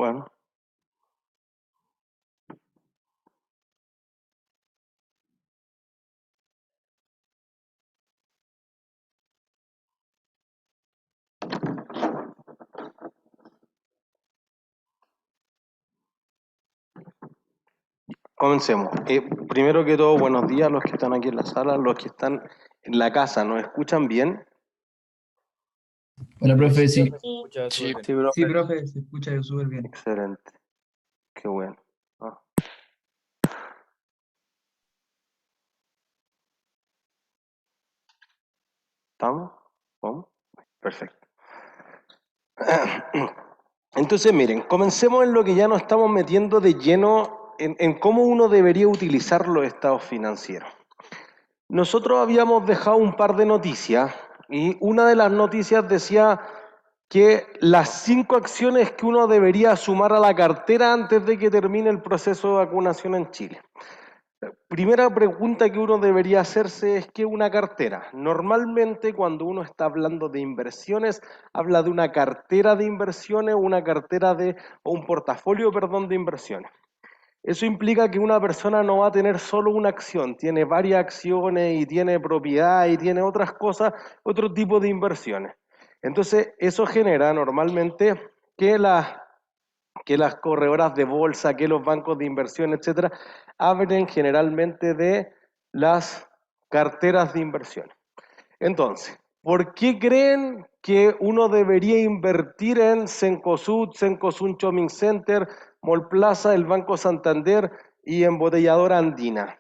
Bueno. Comencemos. Primero que todo, buenos días a los que están aquí en la sala, los que están en la casa. ¿Nos escuchan bien? Hola, profe, sí. Escucha Sí, súper bien. Sí, bro. Sí, profe, se escucha súper bien. Excelente. Qué bueno. Ah. ¿Estamos? ¿Vamos? Perfecto. Entonces, miren, comencemos en lo que ya nos estamos metiendo de lleno en cómo uno debería utilizar los estados financieros. Nosotros habíamos dejado un par de noticias y una de las noticias decía que las 5 acciones que uno debería sumar a la cartera antes de que termine el proceso de vacunación en Chile. Primera pregunta que uno debería hacerse es ¿qué es una cartera? Normalmente cuando uno está hablando de inversiones, habla de una cartera de inversiones, o un portafolio, perdón, de inversiones. Eso implica que una persona no va a tener solo una acción, tiene varias acciones y tiene propiedad y tiene otras cosas, otro tipo de inversiones. Entonces, eso genera normalmente que las corredoras de bolsa, que los bancos de inversión, etcétera, abren generalmente de las carteras de inversión. Entonces, ¿por qué creen que uno debería invertir en Cencosud, Cencosud Shopping Center, Mallplaza, el Banco Santander y Embotelladora Andina?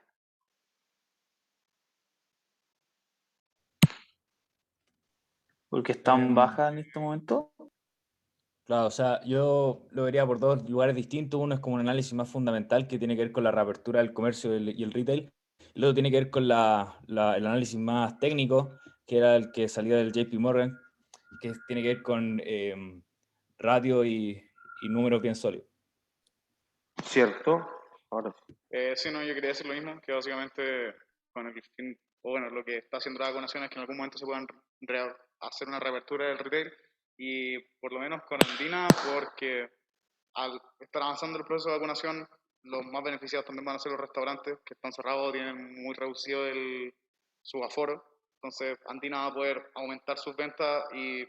Porque están bajas en este momento. Claro, o sea, yo lo vería por dos lugares distintos. Uno es como un análisis más fundamental que tiene que ver con la reapertura del comercio y el retail. El otro tiene que ver con el análisis más técnico, que era el que salía del JP Morgan, que tiene que ver con ratio y números bien sólidos. ¿Cierto? Ahora sí. Sí, no, yo quería decir lo mismo, que básicamente con el fin, o bueno, lo que está haciendo la vacunación es que en algún momento se puedan hacer una reapertura del retail y por lo menos con Andina, porque al estar avanzando el proceso de vacunación, los más beneficiados también van a ser los restaurantes que están cerrados, tienen muy reducido su aforo, entonces Andina va a poder aumentar sus ventas y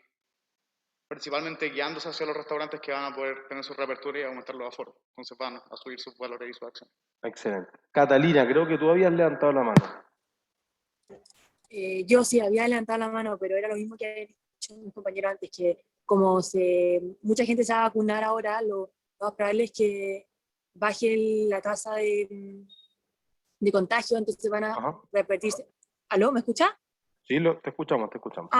principalmente guiándose hacia los restaurantes que van a poder tener su reapertura y aumentar los aforos. Entonces van a subir sus valores y su acción. Excelente. Catalina, creo que tú habías levantado la mano. Yo sí había levantado la mano, pero era lo mismo que había dicho un compañero antes, que como mucha gente se va a vacunar ahora, lo más probable es que baje la tasa de contagio, entonces van a Ajá. repetirse. ¿Aló? ¿Me escucha? Sí, te escuchamos, te escuchamos.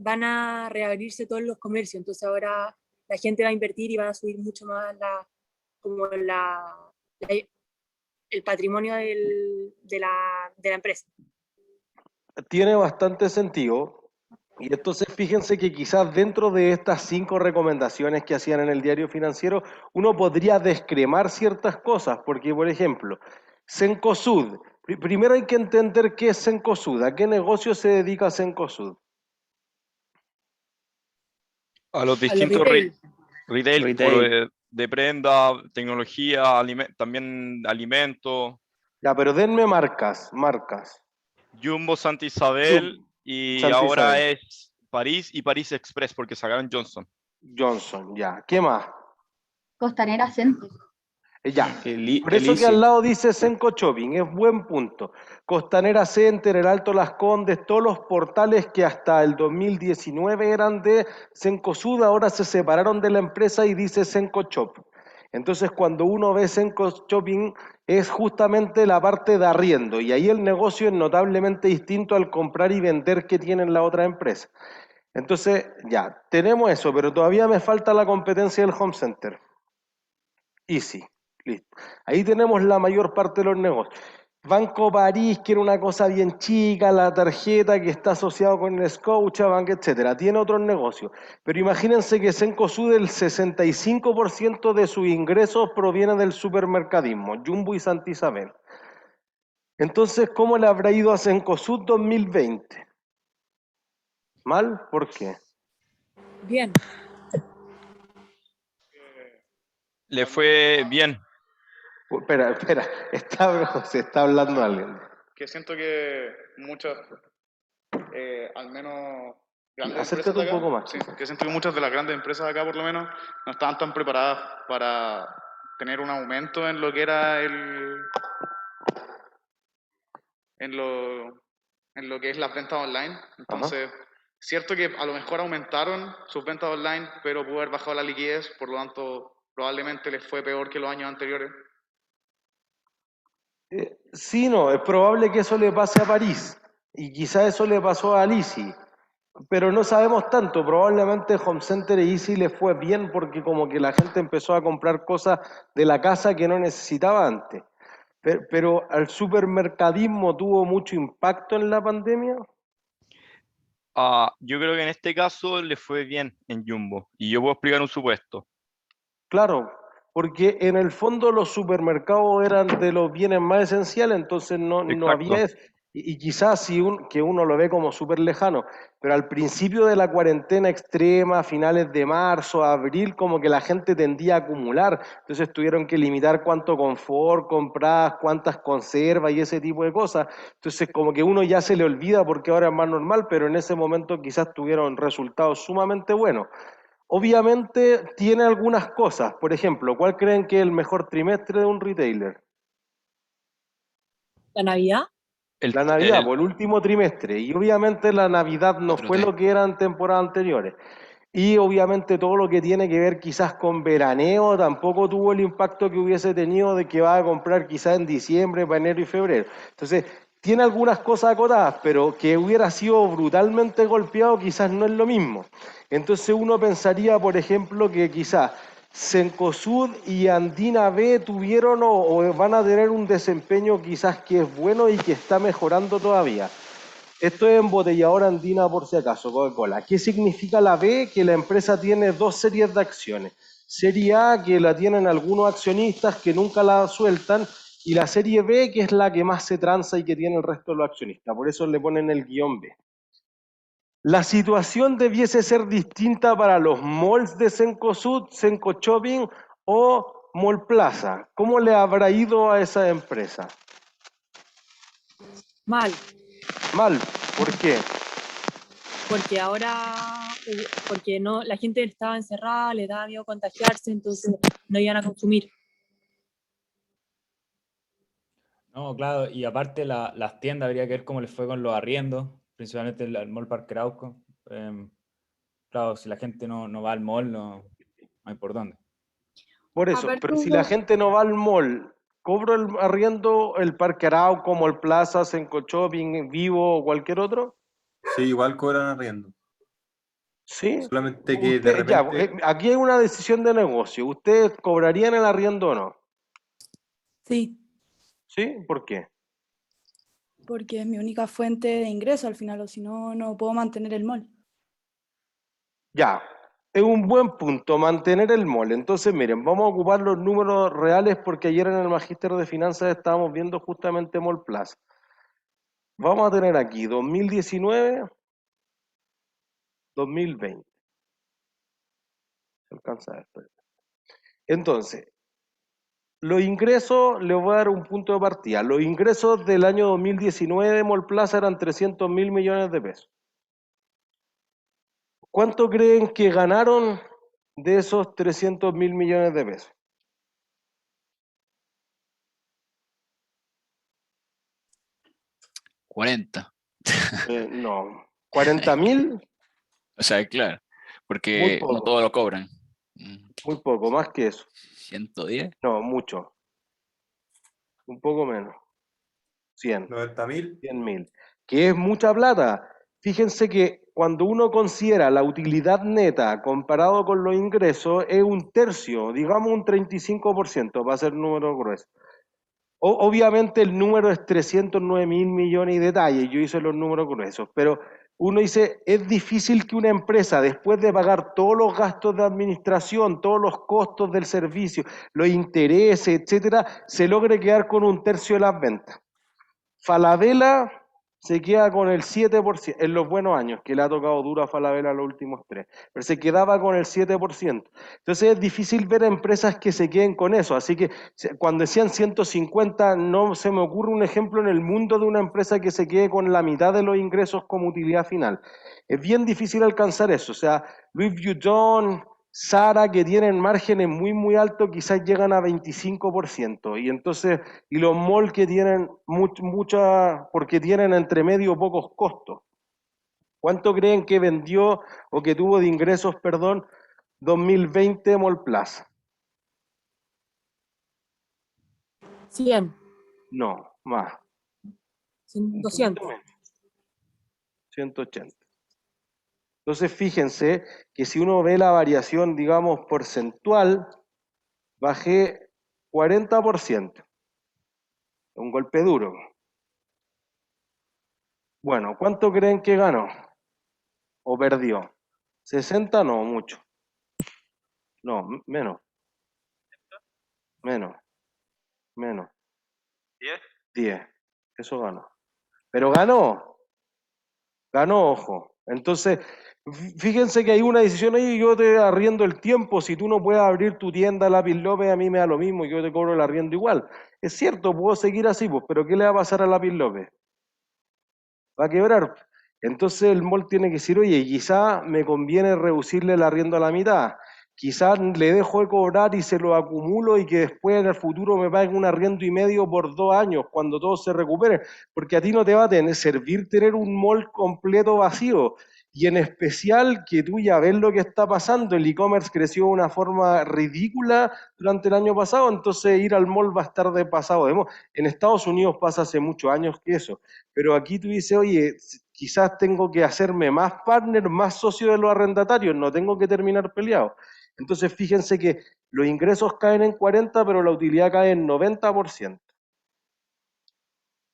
Van a reabrirse todos los comercios, entonces ahora la gente va a invertir y van a subir mucho más el patrimonio de la empresa. Tiene bastante sentido. Y entonces fíjense que quizás dentro de estas 5 recomendaciones que hacían en el diario financiero, uno podría descremar ciertas cosas, porque por ejemplo, Cencosud, primero hay que entender qué es Cencosud, a qué negocio se dedica Cencosud. A los A los distintos retail, Retail. de prenda, tecnología, también alimentos. Ya, pero denme marcas. Jumbo, Santa Isabel y Santa ahora Isabel. es París y París Express porque sacaron Johnson. Johnson, ya. ¿Qué más? Costanera Center. Ya. Por eso que Elise. al lado dice Cenco Shopping, es buen punto. Costanera Center, el Alto Las Condes, todos los portales que hasta el 2019 eran de Cencosud, ahora se separaron de la empresa y dice Cenco Shop. Entonces cuando uno ve Cenco Shopping es justamente la parte de arriendo y ahí el negocio es notablemente distinto al comprar y vender que tienen la otra empresa. Entonces ya, tenemos eso, pero todavía me falta la competencia del home center. Easy, listo. Ahí tenemos la mayor parte de los negocios. Banco París, que era una cosa bien chica, la tarjeta que está asociado con el Scotiabank, etcétera. Tiene otros negocios. Pero imagínense que Cencosud el 65% de sus ingresos proviene del supermercadismo, Jumbo y Santa Isabel. Entonces, ¿cómo le habrá ido a Cencosud 2020? ¿Mal? ¿Por qué? Bien. Le fue bien. Espera, se está hablando alguien. Que siento que muchas, al menos grandes Acércate empresas de un acá, poco más. sí, que siento que muchas de las grandes empresas de acá por lo menos no estaban tan preparadas para tener un aumento en lo que era en lo que es las ventas online. Entonces, cierto que a lo mejor aumentaron sus ventas online, pero pudo haber bajado la liquidez, por lo tanto, probablemente les fue peor que los años anteriores. Sí, no, es probable que eso le pase a París y quizá eso le pasó a Lisi, pero no sabemos tanto. Probablemente Home Center y Easy le fue bien porque como que la gente empezó a comprar cosas de la casa que no necesitaba antes. Pero ¿al supermercadismo tuvo mucho impacto en la pandemia? Yo creo que en este caso le fue bien en Jumbo. Y yo puedo explicar un supuesto. Claro, porque en el fondo los supermercados eran de los bienes más esenciales, entonces no había Exacto. y quizás que uno lo ve como súper lejano, pero al principio de la cuarentena extrema, a finales de marzo, abril, como que la gente tendía a acumular, entonces tuvieron que limitar cuánto confort comprabas, cuántas conservas y ese tipo de cosas, entonces como que uno ya se le olvida porque ahora es más normal, pero en ese momento quizás tuvieron resultados sumamente buenos. Obviamente tiene algunas cosas. Por ejemplo, ¿cuál creen que es el mejor trimestre de un retailer? ¿La Navidad? La Navidad, por el último trimestre. Y obviamente la Navidad no fue lo que era en temporadas anteriores. Y obviamente todo lo que tiene que ver quizás con veraneo tampoco tuvo el impacto que hubiese tenido de que va a comprar quizás en diciembre, para enero y febrero. Entonces, tiene algunas cosas acotadas, pero que hubiera sido brutalmente golpeado quizás no es lo mismo. Entonces uno pensaría, por ejemplo, que quizás Cencosud y Andina B tuvieron o van a tener un desempeño quizás que es bueno y que está mejorando todavía. Esto es embotelladora andina por si acaso, Coca-Cola. ¿Qué significa la B? Que la empresa tiene dos series de acciones. Serie A, que la tienen algunos accionistas que nunca la sueltan, y la serie B, que es la que más se transa y que tiene el resto de los accionistas. Por eso le ponen el guión B. La situación debiese ser distinta para los malls de Cencosud, Cenco Shopping o Mall Plaza. ¿Cómo le habrá ido a esa empresa? Mal, Mal. ¿Por qué? porque porque no, la gente estaba encerrada, le daba miedo contagiarse, entonces no iban a consumir. No, claro, y aparte las tiendas habría que ver cómo les fue con los arriendos, principalmente el Mall Parque Arauco. Claro, si la gente no va al mall, no hay por dónde. Por eso, Aparte pero si la gente no va al mall, ¿cobro el arriendo el Parque Arauco, Mall Plaza, Cenco Shopping, Vivo o cualquier otro? Sí, igual cobran arriendo. ¿Sí? Solamente que de Ya, repente, aquí hay una decisión de negocio. ¿Ustedes cobrarían el arriendo o no? Sí, ¿Sí? ¿Por qué? porque es mi única fuente de ingreso al final, o si no, no puedo mantener el mall. Ya, es un buen punto mantener el mall. Entonces, miren, vamos a ocupar los números reales porque ayer en el Magíster de Finanzas estábamos viendo justamente Mall Plaza. Vamos a tener aquí 2019, 2020. Se alcanza a ver. Entonces, los ingresos, les voy a dar un punto de partida. Los ingresos del año 2019 de Mall Plaza eran 300.000 millones de pesos. ¿Cuánto creen que ganaron de esos 300.000 millones de pesos? 40. No, 40.000, O sea, claro, muy porque no poco, todos lo cobran. muy poco, más que eso. 110. No, mucho, un poco menos, 100. 90.000. 100.000, que es mucha plata. Fíjense que cuando uno considera la utilidad neta comparado con los ingresos, es un tercio, digamos un 35%, para ser número grueso. Obviamente el número es 309.000 millones y detalles, yo hice los números gruesos, pero uno dice, es difícil que una empresa, después de pagar todos los gastos de administración, todos los costos del servicio, los intereses, etcétera, se logre quedar con un tercio de las ventas. Falabella se queda con el 7% en los buenos años, que le ha tocado duro a Falabella los últimos 3, pero se quedaba con el 7%. Entonces es difícil ver empresas que se queden con eso, así que cuando decían 150, no se me ocurre un ejemplo en el mundo de una empresa que se quede con la mitad de los ingresos como utilidad final. Es bien difícil alcanzar eso, o sea, Louis Vuitton, Zara, que tienen márgenes muy altos, quizás llegan a 25%, y entonces, y los malls que tienen mucha, porque tienen entre medio pocos costos. ¿Cuánto creen que vendió o que tuvo de ingresos, perdón, 2020 Mall Plaza? 100, No, más. 200. 180. Entonces fíjense que si uno ve la variación, digamos, porcentual, bajé 40%. Un golpe duro. Bueno, ¿cuánto creen que ganó? ¿O perdió? 60 no, mucho. No, menos. Menos. 10. Eso ganó. Pero ganó. Ganó, ojo. Entonces, fíjense que hay una decisión ahí, yo te arriendo el tiempo, si tú no puedes abrir tu tienda Lápiz López, a mí me da lo mismo, yo te cobro el arriendo igual. Es cierto, puedo seguir así, pues, pero ¿qué le va a pasar a Lápiz López? Va a quebrar. Entonces el mall tiene que decir, oye, quizá me conviene reducirle el arriendo a la mitad, quizá le dejo de cobrar y se lo acumulo y que después en el futuro me paguen un arriendo y medio por 2 años, cuando todo se recupere, porque a ti no te va a servir tener un mall completo vacío, y en especial que tú ya ves lo que está pasando, el e-commerce creció de una forma ridícula durante el año pasado, entonces ir al mall va a estar de pasado. En Estados Unidos pasa hace muchos años que eso, pero aquí tú dices, oye, quizás tengo que hacerme más partner, más socio de los arrendatarios, no tengo que terminar peleado. Entonces fíjense que los ingresos caen en 40, pero la utilidad cae en 90%.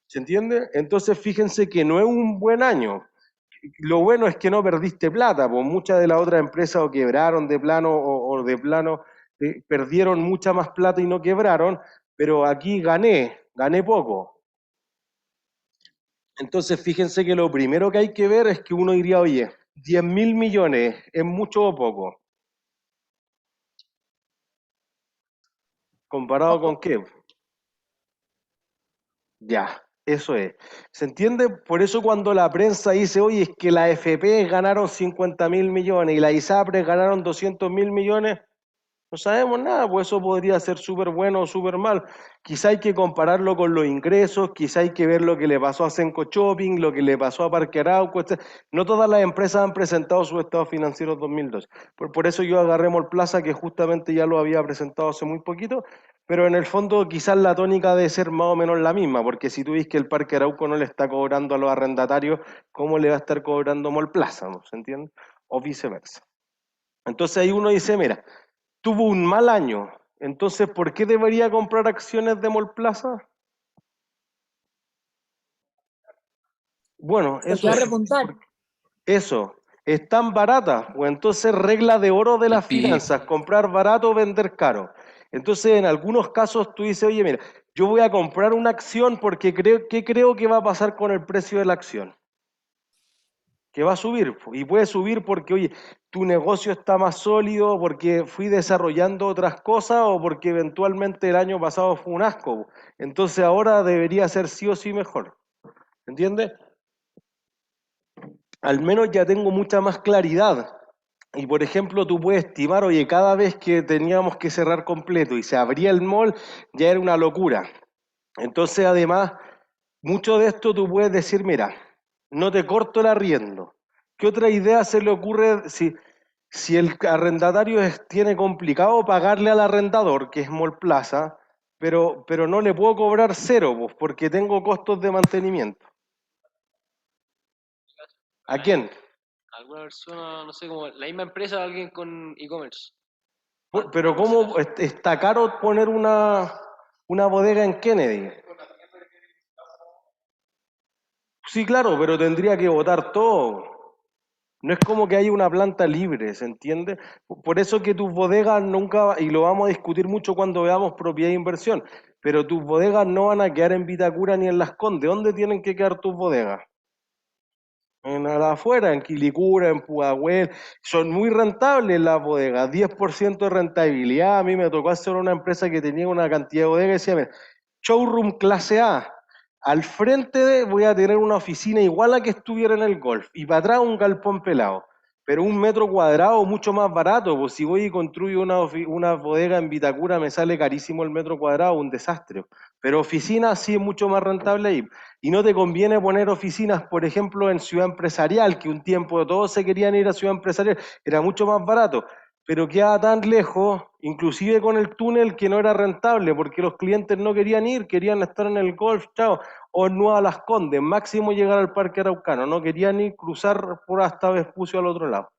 ¿Se entiende? Entonces fíjense que no es un buen año. Lo bueno es que no perdiste plata, pues muchas de las otras empresas o quebraron de plano o de plano perdieron mucha más plata y no quebraron, pero aquí gané poco. Entonces fíjense que lo primero que hay que ver es que uno diría, oye, 10.000 millones, ¿es mucho o poco? ¿Comparado con qué? Ya, eso es. ¿Se entiende? Por eso cuando la prensa dice, oye, es que la AFP ganaron 50.000 millones y la ISAPRE ganaron 200.000 millones, no sabemos nada, pues eso podría ser súper bueno o súper mal. Quizá hay que compararlo con los ingresos, quizá hay que ver lo que le pasó a Senco Shopping, lo que le pasó a Parque Arauco. No todas las empresas han presentado sus estados financieros 2002. Por eso yo agarré Mall Plaza, que justamente ya lo había presentado hace muy poquito, pero en el fondo quizás la tónica debe ser más o menos la misma, porque si tú ves que el Parque Arauco no le está cobrando a los arrendatarios, ¿cómo le va a estar cobrando Mall Plaza? ¿No se entiende? O viceversa. Entonces ahí uno dice, mira, tuvo un mal año, entonces ¿por qué debería comprar acciones de Mall Plaza? Bueno, Porque va a repuntar. eso, están baratas, o entonces regla de oro de las PIB. finanzas, comprar barato, vender caro. Entonces en algunos casos tú dices, oye, mira, yo voy a comprar una acción porque creo que va a pasar con el precio de la acción. Que va a subir, y puede subir porque, oye, tu negocio está más sólido, porque fui desarrollando otras cosas o porque eventualmente el año pasado fue un asco. Entonces ahora debería ser sí o sí mejor. ¿Entiendes? Al menos ya tengo mucha más claridad. Y por ejemplo, tú puedes estimar, oye, cada vez que teníamos que cerrar completo y se abría el mall, ya era una locura. Entonces, además, mucho de esto tú puedes decir, mira, no te corto el arriendo. ¿Qué otra idea se le ocurre si el arrendatario tiene complicado pagarle al arrendador, que es Mall Plaza, pero no le puedo cobrar cero, pues, porque tengo costos de mantenimiento? ¿A quién? Alguna persona, no sé, como la misma empresa, alguien con e-commerce. Pero ¿cómo está caro poner una bodega en Kennedy? Sí, claro, pero tendría que botar todo. No es como que haya una planta libre, ¿se entiende? Por eso que tus bodegas nunca, y lo vamos a discutir mucho cuando veamos propiedad de inversión, pero tus bodegas no van a quedar en Vitacura ni en Las Condes. ¿Dónde tienen que quedar tus bodegas? En afuera, en Quilicura, en Pudahuel, son muy rentables las bodegas, 10% de rentabilidad. A mí me tocó hacer una empresa que tenía una cantidad de bodegas y decía, mira, showroom clase A, al frente voy a tener una oficina igual a que estuviera en el golf, y para atrás un galpón pelado, pero 1 metro cuadrado mucho más barato, pues si voy y construyo una bodega en Vitacura me sale carísimo el metro cuadrado, un desastre. Pero oficina sí es mucho más rentable ahí. Y no te conviene poner oficinas, por ejemplo, en Ciudad Empresarial, que un tiempo todos se querían ir a Ciudad Empresarial, era mucho más barato, pero quedaba tan lejos, inclusive con el túnel, que no era rentable, porque los clientes no querían ir, querían estar en el golf, chao, o en Nueva Las Condes, máximo llegar al Parque Araucano, no querían ni cruzar por hasta Vespucio al otro lado.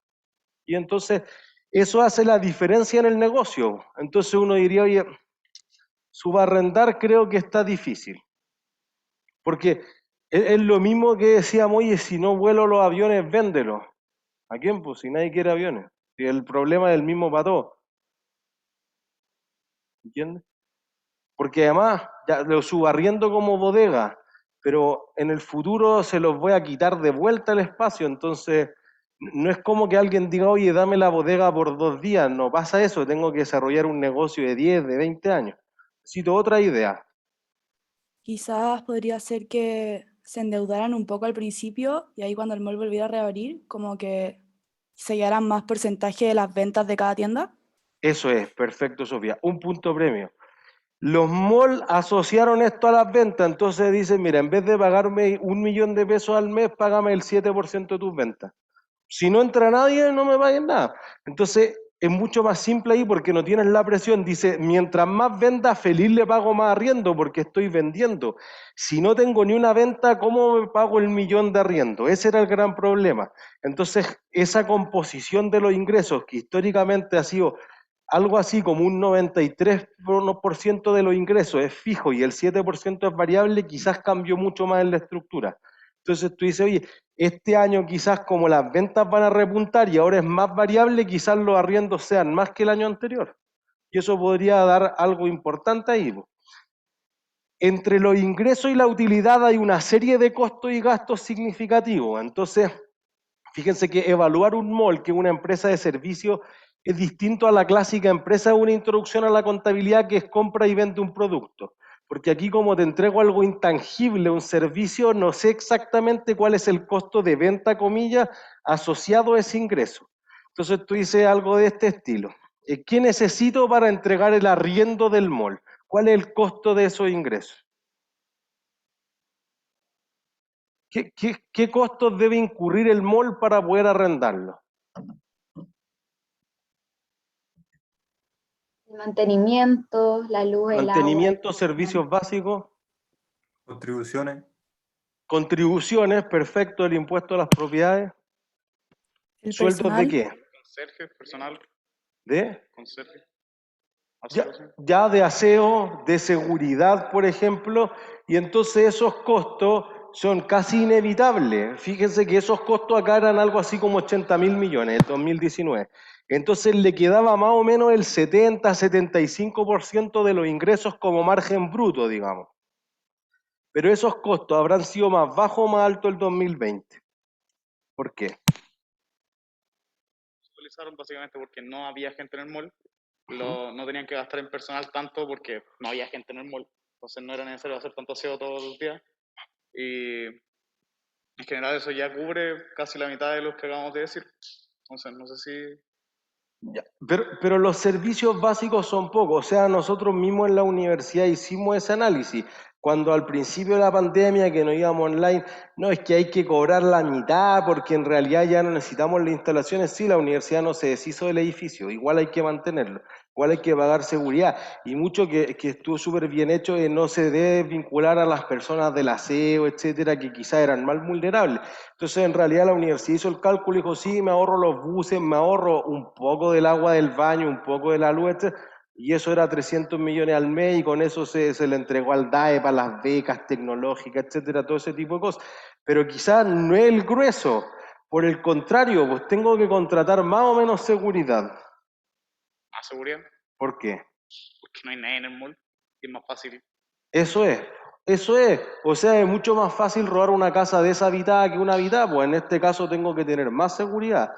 Y entonces, eso hace la diferencia en el negocio. Entonces uno diría, oye, subarrendar creo que está difícil. Porque es lo mismo que decíamos, oye, si no vuelo los aviones, véndelos. ¿A quién? Pues si nadie quiere aviones. Si el problema es el mismo para todos. ¿Entiendes? Porque además, ya lo subarriendo como bodega, pero en el futuro se los voy a quitar de vuelta el espacio, entonces no es como que alguien diga, oye, dame la bodega por 2 días, no pasa eso, tengo que desarrollar un negocio de 10, de 20 años. Necesito otra idea. Quizás podría ser que se endeudaran un poco al principio y ahí cuando el mall volviera a reabrir, como que se llevaran más porcentaje de las ventas de cada tienda. Eso es, perfecto, Sofía. Un punto premio. Los malls asociaron esto a las ventas, entonces dicen, mira, en vez de pagarme 1 millón de pesos al mes, págame el 7% de tus ventas. Si no entra nadie, no me paguen nada. Entonces, es mucho más simple ahí porque no tienes la presión. Dice, mientras más venda, feliz le pago más arriendo porque estoy vendiendo. Si no tengo ni una venta, ¿cómo me pago el 1 millón de arriendo? Ese era el gran problema. Entonces, esa composición de los ingresos, que históricamente ha sido algo así como un 93% de los ingresos es fijo y el 7% es variable, quizás cambió mucho más en la estructura. Entonces tú dices, oye, este año quizás como las ventas van a repuntar y ahora es más variable, quizás los arriendos sean más que el año anterior. Y eso podría dar algo importante ahí. Entre los ingresos y la utilidad hay una serie de costos y gastos significativos. Entonces, fíjense que evaluar un mall, que es una empresa de servicio, es distinto a la clásica empresa de una introducción a la contabilidad que es compra y vende un producto. Porque aquí como te entrego algo intangible, un servicio, no sé exactamente cuál es el costo de venta, comillas, asociado a ese ingreso. Entonces tú dices algo de este estilo. ¿Qué necesito para entregar el arriendo del mall? ¿Cuál es el costo de esos ingresos? ¿Qué costos debe incurrir el mall para poder arrendarlo? El mantenimiento, la luz, el agua. Mantenimiento, servicios básicos. Contribuciones. Contribuciones, perfecto, el impuesto a las propiedades. El ¿Sueldos personal. de qué? Conserje, personal, ¿De? conserje. Ya de aseo, de seguridad, por ejemplo, y entonces esos costos son casi inevitables. Fíjense que esos costos acá eran algo así como 80.000 millones en 2019. Entonces le quedaba más o menos el 70-75% de los ingresos como margen bruto, digamos. Pero esos costos habrán sido más bajos o más altos el 2020. ¿Por qué? Se utilizaron básicamente porque no había gente en el mall. No tenían que gastar en personal tanto porque no había gente en el mall. Entonces no era necesario hacer tanto aseo todos los días. Y en general eso ya cubre casi la mitad de los que acabamos de decir. Entonces no sé si... Ya, pero los servicios básicos son pocos, o sea, nosotros mismos en la universidad hicimos ese análisis. Cuando al principio de la pandemia que nos íbamos online, no, es que hay que cobrar la mitad porque en realidad ya no necesitamos las instalaciones. Sí, la universidad no se deshizo del edificio, igual hay que mantenerlo, igual hay que pagar seguridad. Y mucho que estuvo súper bien hecho, no se debe vincular a las personas del aseo, etcétera, que quizás eran más vulnerables. Entonces, en realidad la universidad hizo el cálculo y dijo, sí, me ahorro los buses, me ahorro un poco del agua del baño, un poco de la luz, etc. Y eso era 300 millones al mes y con eso se le entregó al DAE para las becas tecnológicas, etcétera, todo ese tipo de cosas. Pero quizás no es el grueso. Por el contrario, pues tengo que contratar más o menos seguridad. ¿Más seguridad? ¿Por qué? Porque no hay nadie en el mall y es más fácil. Eso es. Eso es, o sea, es mucho más fácil robar una casa deshabitada que una habitada, pues en este caso tengo que tener más seguridad.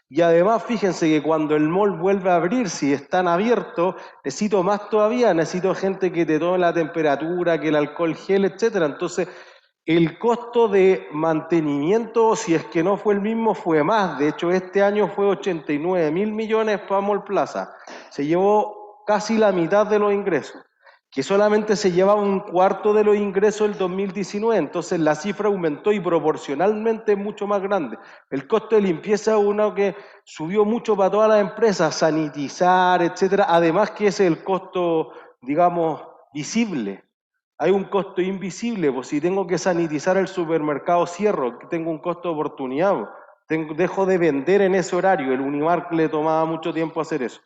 Y además, fíjense que cuando el mall vuelve a abrir, si están abiertos, necesito más todavía, necesito gente que te tome la temperatura, que el alcohol gel, etcétera. Entonces, el costo de mantenimiento, si es que no fue el mismo, fue más. De hecho, este año fue 89.000 millones para Mall Plaza. Se llevó casi la mitad de los ingresos, que solamente se llevaba un cuarto de los ingresos del 2019, entonces la cifra aumentó y proporcionalmente es mucho más grande. El costo de limpieza es uno que subió mucho para todas las empresas, sanitizar, etcétera, además que ese es el costo, digamos, visible. Hay un costo invisible, pues si tengo que sanitizar el supermercado, cierro, tengo un costo de oportunidad, dejo de vender en ese horario, el Unimark le tomaba mucho tiempo hacer eso.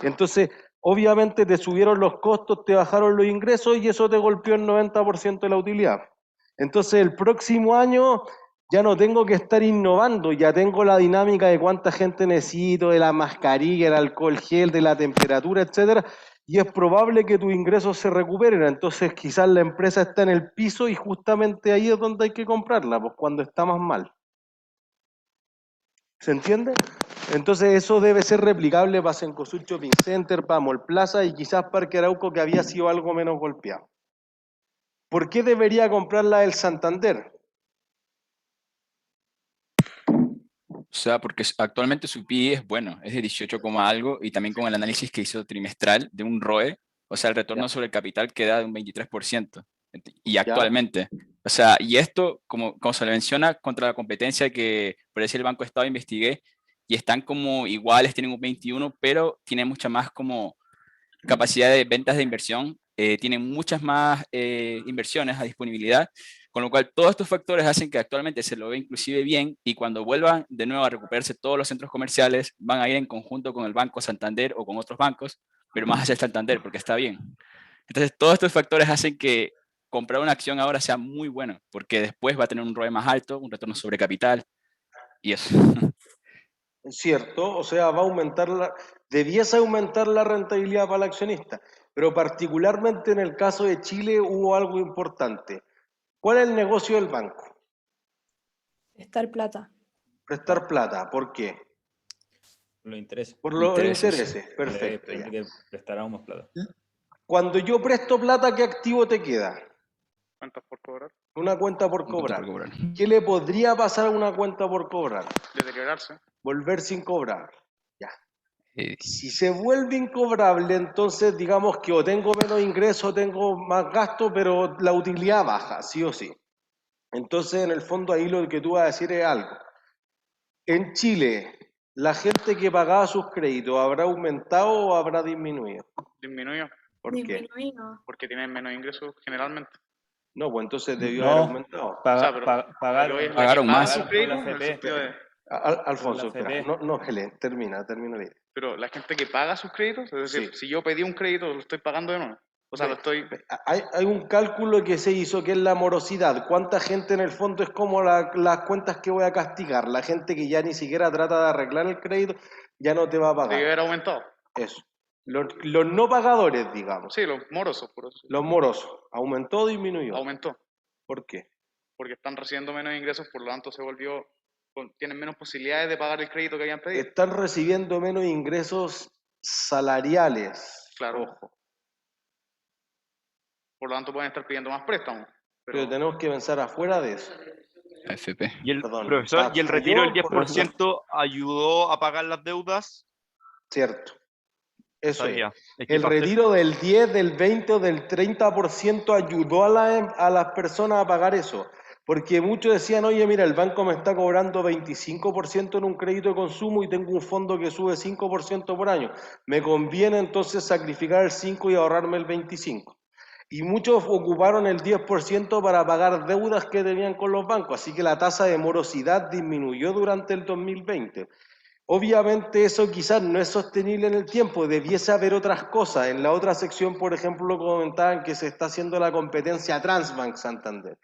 Entonces, obviamente te subieron los costos, te bajaron los ingresos y eso te golpeó el 90% de la utilidad. Entonces el próximo año ya no tengo que estar innovando, ya tengo la dinámica de cuánta gente necesito, de la mascarilla, el alcohol gel, de la temperatura, etcétera, y es probable que tus ingresos se recuperen. Entonces quizás la empresa está en el piso y justamente ahí es donde hay que comprarla, pues cuando está más mal. ¿Se entiende? Entonces eso debe ser replicable para Cencosud Shopping Center, para Mall Plaza y quizás Parque Arauco, que había sido algo menos golpeado. ¿Por qué debería comprarla el Santander? O sea, porque actualmente su PI es bueno, es de 18, algo, y también con el análisis que hizo trimestral de un ROE, o sea, el retorno sobre el capital queda de un 23%. Y actualmente, o sea, y esto, como se le menciona, contra la competencia que por decir el Banco de Estado investigué, y están como iguales, tienen un 21, pero tienen mucha más como capacidad de ventas de inversión, tienen muchas más inversiones a disponibilidad, con lo cual todos estos factores hacen que actualmente se lo ve inclusive bien y cuando vuelvan de nuevo a recuperarse todos los centros comerciales, van a ir en conjunto con el Banco Santander o con otros bancos, pero más hacia el Santander porque está bien. Entonces todos estos factores hacen que comprar una acción ahora sea muy bueno, porque después va a tener un ROE más alto, un retorno sobre capital y eso. Es cierto, o sea, va a aumentar debiese aumentar la rentabilidad para el accionista, pero particularmente en el caso de Chile hubo algo importante. ¿Cuál es el negocio del banco? Prestar plata. Prestar plata, ¿por qué? Los intereses. Por los Intereses. intereses, perfecto. Hay que prestar aún más plata. Cuando yo presto plata, ¿qué activo te queda? ¿Cuántas por cobrar? Una cuenta por Un punto cobrar. por cobrar. ¿Qué le podría pasar a una cuenta por cobrar? Deteriorarse. Volver sin cobrar. Ya. Eh, Si se vuelve incobrable, entonces digamos que o tengo menos ingresos, tengo más gasto, pero la utilidad baja, sí o sí. Entonces, en el fondo, ahí lo que tú vas a decir es algo. En Chile, ¿la gente que pagaba sus créditos habrá aumentado o habrá disminuido? Disminuyó. ¿Por qué? Disminuido. Porque tienen menos ingresos generalmente. No, pues entonces debió haber No, aumentado. O sea, pero pagaron, lo que voy es la pagaron que paga más. sus créditos, Con la en el FP. sentido de- Alfonso, Con la espera, FP. no, Helen, termina la idea. pero la gente que paga sus créditos, es decir, Sí. si yo pedí un crédito, lo estoy pagando de nuevo. O sea, lo estoy... Hay un cálculo que se hizo que es la morosidad. ¿Cuánta gente en el fondo es como las cuentas que voy a castigar? La gente que ya ni siquiera trata de arreglar el crédito, ya no te va a Debe pagar. haber aumentado. Eso. Los no pagadores, digamos. Sí, los morosos, por eso. Los morosos. ¿Aumentó o disminuyó? Aumentó. ¿Por qué? Porque están recibiendo menos ingresos, por lo tanto tienen menos posibilidades de pagar el crédito que habían pedido. Están recibiendo menos ingresos salariales. Claro. Ojo. Por lo tanto pueden estar pidiendo más préstamos. Pero tenemos que pensar afuera de eso. AFP. Y el Perdón, profesor, y el retiro del falló por 10% ayudó a pagar las deudas. Cierto. Eso es. Sabía. Es que El retiro del 10, del 20 o del 30% ayudó a las personas a pagar eso. Porque muchos decían, oye, mira, el banco me está cobrando 25% en un crédito de consumo y tengo un fondo que sube 5% por año. Me conviene entonces sacrificar el 5 y ahorrarme el 25%. Y muchos ocuparon el 10% para pagar deudas que tenían con los bancos. Así que la tasa de morosidad disminuyó durante el 2020. Obviamente eso quizás no es sostenible en el tiempo, debiese haber otras cosas. En la otra sección, por ejemplo, comentaban que se está haciendo la competencia Transbank Santander.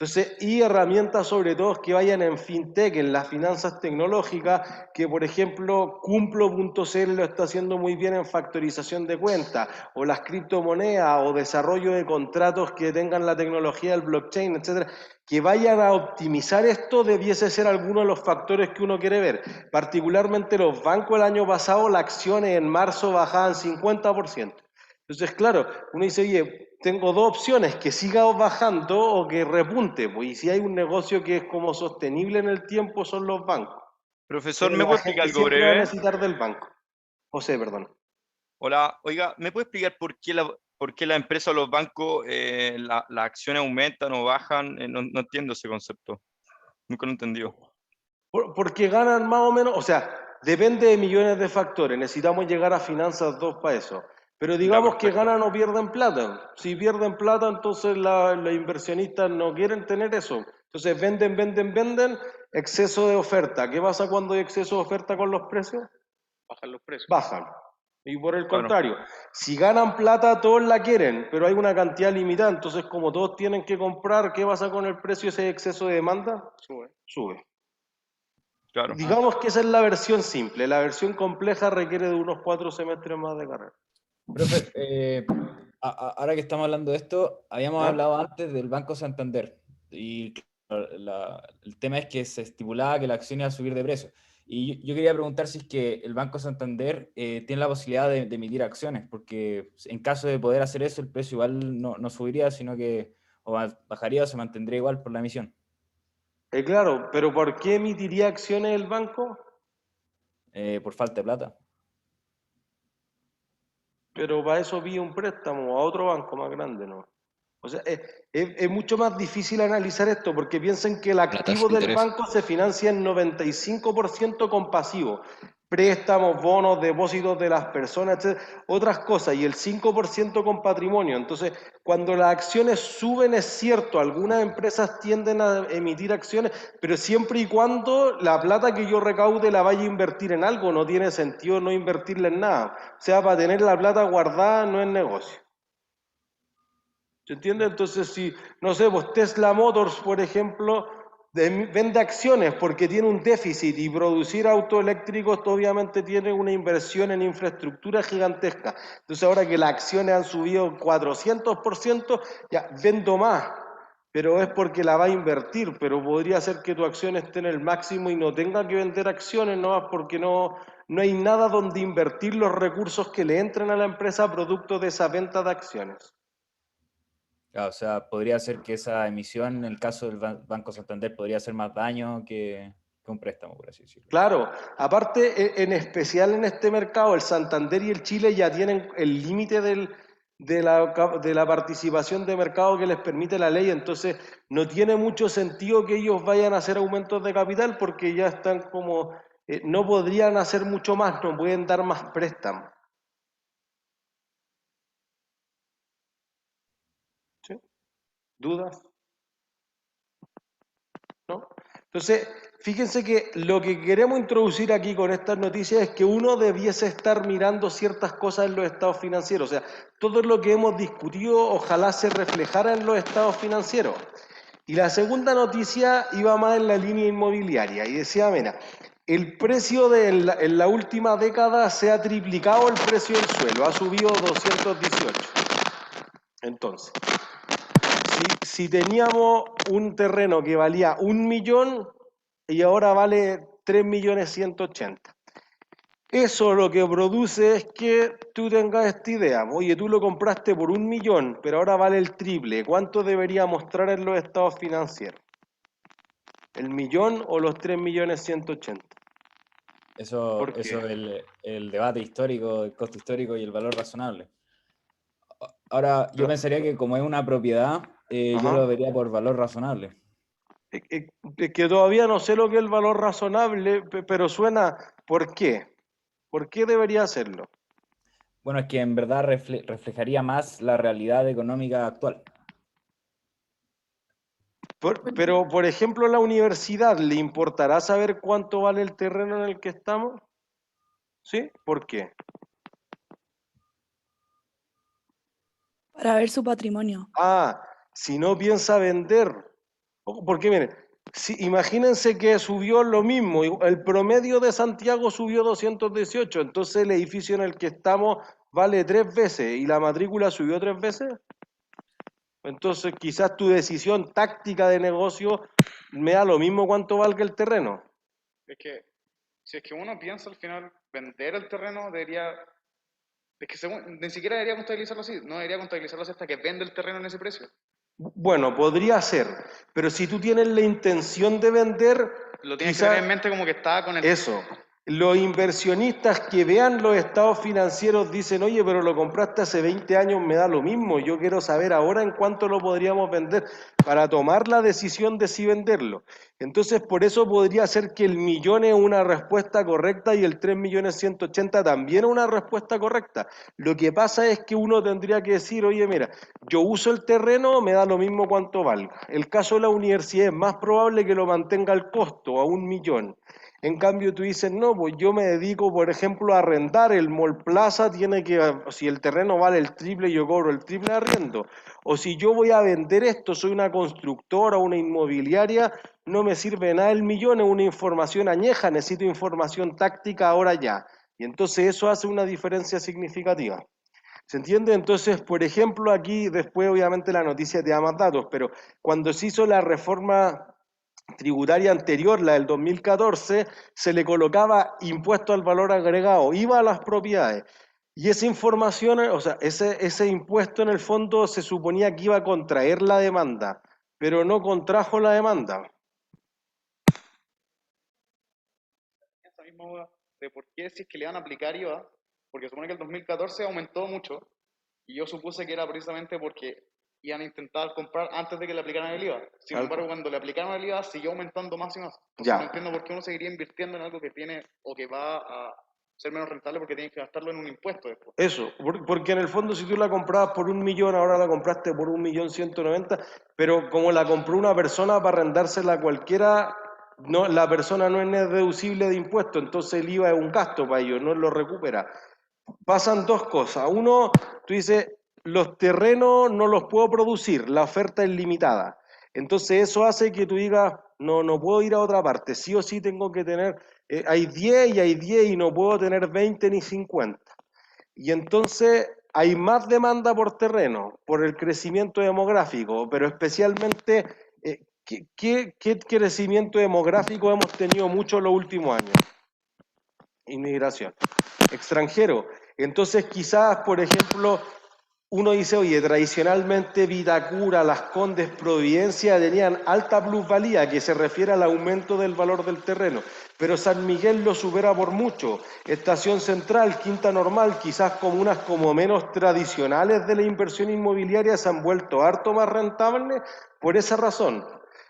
Entonces, y herramientas sobre todo que vayan en fintech, en las finanzas tecnológicas, que por ejemplo Cumplo.cl lo está haciendo muy bien en factorización de cuentas, o las criptomonedas, o desarrollo de contratos que tengan la tecnología del blockchain, etcétera, que vayan a optimizar esto debiese ser alguno de los factores que uno quiere ver. Particularmente los bancos el año pasado, las acciones en marzo bajaban 50%. Entonces, claro, uno dice, oye, tengo dos opciones, que siga bajando o que repunte, pues, y si hay un negocio que es como sostenible en el tiempo son los bancos. Profesor, Pero ¿me la puede explicar gente algo siempre va a breve? necesitar del banco. José, perdón. Hola, oiga, ¿me puede explicar por qué la empresa o los bancos, las acciones aumentan o bajan? No entiendo ese concepto. Nunca lo entendió. Porque ganan más o menos, o sea, depende de millones de factores, necesitamos llegar a finanzas 2 para eso. Pero Ya, digamos que perfecto. ganan o pierden plata. Si pierden plata, entonces los inversionistas no quieren tener eso. Entonces venden, exceso de oferta. ¿Qué pasa cuando hay exceso de oferta con los precios? Bajan los precios. Bajan. Y por el Claro. contrario, si ganan plata, todos la quieren, pero hay una cantidad limitada, entonces como todos tienen que comprar, ¿qué pasa con el precio? Ese exceso de demanda sube. Claro. Digamos que esa es la versión simple, la versión compleja requiere de unos 4 semestres más de carrera. Profe, ahora que estamos hablando de esto, habíamos ¿Ah? hablado antes del Banco Santander y claro, el tema es que se estipulaba que la acción iba a subir de precio. Y yo quería preguntar si es que el Banco Santander tiene la posibilidad de emitir acciones, porque en caso de poder hacer eso, el precio igual no subiría, sino que o bajaría o se mantendría igual por la emisión. Claro, pero ¿por qué emitiría acciones el banco? Por falta de plata. Pero para eso pide un préstamo a otro banco más grande, ¿no? O sea, es mucho más difícil analizar esto porque piensen que el La tasa activo de del interés. banco se financia en 95% con pasivo. Préstamos, bonos, depósitos de las personas, etc. Otras cosas, y el 5% con patrimonio. Entonces, cuando las acciones suben, es cierto, algunas empresas tienden a emitir acciones, pero siempre y cuando la plata que yo recaude la vaya a invertir en algo, no tiene sentido no invertirla en nada. O sea, para tener la plata guardada no es negocio. ¿Se entiende? Entonces, si, no sé, pues Tesla Motors, por ejemplo, vende acciones porque tiene un déficit y producir autos eléctricos obviamente tiene una inversión en infraestructura gigantesca. Entonces, ahora que las acciones han subido 400%, ya vendo más, pero es porque la va a invertir, pero podría ser que tu acción esté en el máximo y no tenga que vender acciones, no, porque no hay nada donde invertir los recursos que le entran a la empresa producto de esa venta de acciones. Claro, o sea, podría ser que esa emisión, en el caso del Banco Santander, podría hacer más daño que un préstamo, por así decirlo. Claro, aparte, en especial en este mercado, el Santander y el Chile ya tienen el límite de la participación de mercado que les permite la ley, entonces no tiene mucho sentido que ellos vayan a hacer aumentos de capital porque ya están como, no podrían hacer mucho más, no pueden dar más préstamos. ¿Sí? ¿Dudas? ¿No? Entonces, fíjense que lo que queremos introducir aquí con estas noticias es que uno debiese estar mirando ciertas cosas en los estados financieros. O sea, todo lo que hemos discutido ojalá se reflejara en los estados financieros. Y la segunda noticia iba más en la línea inmobiliaria y decía, mira, el precio en la última década se ha triplicado el precio del suelo, ha subido 218. Entonces, si teníamos un terreno que valía 1 millón y ahora vale 3.180.000. Eso lo que produce es que tú tengas esta idea. Oye, tú lo compraste por 1 millón, pero ahora vale el triple. ¿Cuánto debería mostrar en los estados financieros? ¿El millón o los 3.180.000? Eso es el debate histórico, el costo histórico y el valor razonable. Ahora, yo pensaría que como es una propiedad, yo lo vería por valor razonable. Es que todavía no sé lo que es el valor razonable, pero suena, ¿por qué? ¿Por qué debería hacerlo? Bueno, es que en verdad reflejaría más la realidad económica actual. Pero, por ejemplo, a la universidad, ¿le importará saber cuánto vale el terreno en el que estamos? ¿Sí? ¿Por qué? Para ver su patrimonio. Ah, si no piensa vender, Porque miren, imagínense que subió lo mismo, el promedio de Santiago subió 218, entonces el edificio en el que estamos vale 3 veces y la matrícula subió 3 veces. Entonces quizás tu decisión táctica de negocio me da lo mismo cuánto valga el terreno. Es que, si es que uno piensa al final, vender el terreno debería... Es que ni siquiera debería contabilizarlo así, no debería contabilizarlo así hasta que vende el terreno en ese precio. Bueno, podría ser, pero si tú tienes la intención de vender, Lo tienes que tener en mente como que está con el... Eso. Los inversionistas que vean los estados financieros dicen, oye, pero lo compraste hace 20 años, me da lo mismo, yo quiero saber ahora en cuánto lo podríamos vender para tomar la decisión de si venderlo. Entonces, por eso podría ser que el millón es una respuesta correcta y el 3.180.000 también es una respuesta correcta. Lo que pasa es que uno tendría que decir, oye, mira, yo uso el terreno, me da lo mismo cuánto valga. El caso de la universidad es más probable que lo mantenga al costo, a 1.000.000. En cambio, tú dices, no, pues yo me dedico, por ejemplo, a arrendar el Mall Plaza, si el terreno vale el triple, yo cobro el triple de arriendo. O si yo voy a vender esto, soy una constructora, una inmobiliaria, no me sirve nada el millón, es una información añeja, necesito información táctica ahora ya. Y entonces eso hace una diferencia significativa. ¿Se entiende? Entonces, por ejemplo, aquí después obviamente la noticia te da más datos, pero cuando se hizo la reforma tributaria anterior, la del 2014, se le colocaba impuesto al valor agregado, IVA a las propiedades. Y esa información, o sea, ese impuesto en el fondo se suponía que iba a contraer la demanda, pero no contrajo la demanda. Esa misma duda de por qué si es que le van a aplicar IVA, porque supone que el 2014 aumentó mucho, y yo supuse que era precisamente porque iban a intentar comprar antes de que le aplicaran el IVA. Sin embargo, cuando le aplicaron el IVA, siguió aumentando más y más. Entonces no entiendo por qué uno seguiría invirtiendo en algo que tiene o que va a ser menos rentable porque tienes que gastarlo en un impuesto después. Eso, porque en el fondo si tú la comprabas por 1.000.000, ahora la compraste por 1.190.000, pero como la compró una persona para arrendársela a cualquiera, no, la persona no es deducible de impuestos, entonces el IVA es un gasto para ellos, no lo recupera. Pasan dos cosas. Uno, tú dices, los terrenos no los puedo producir, la oferta es limitada. Entonces eso hace que tú digas, no puedo ir a otra parte, sí o sí tengo que tener, hay 10 y hay 10 y no puedo tener 20 ni 50. Y entonces hay más demanda por terreno, por el crecimiento demográfico, pero especialmente, ¿qué crecimiento demográfico hemos tenido mucho en los últimos años? Inmigración. Extranjero. Entonces quizás, por ejemplo, uno dice, oye, tradicionalmente Vitacura, Las Condes, Providencia tenían alta plusvalía, que se refiere al aumento del valor del terreno, pero San Miguel lo supera por mucho. Estación Central, Quinta Normal, quizás comunas como menos tradicionales de la inversión inmobiliaria se han vuelto harto más rentables por esa razón.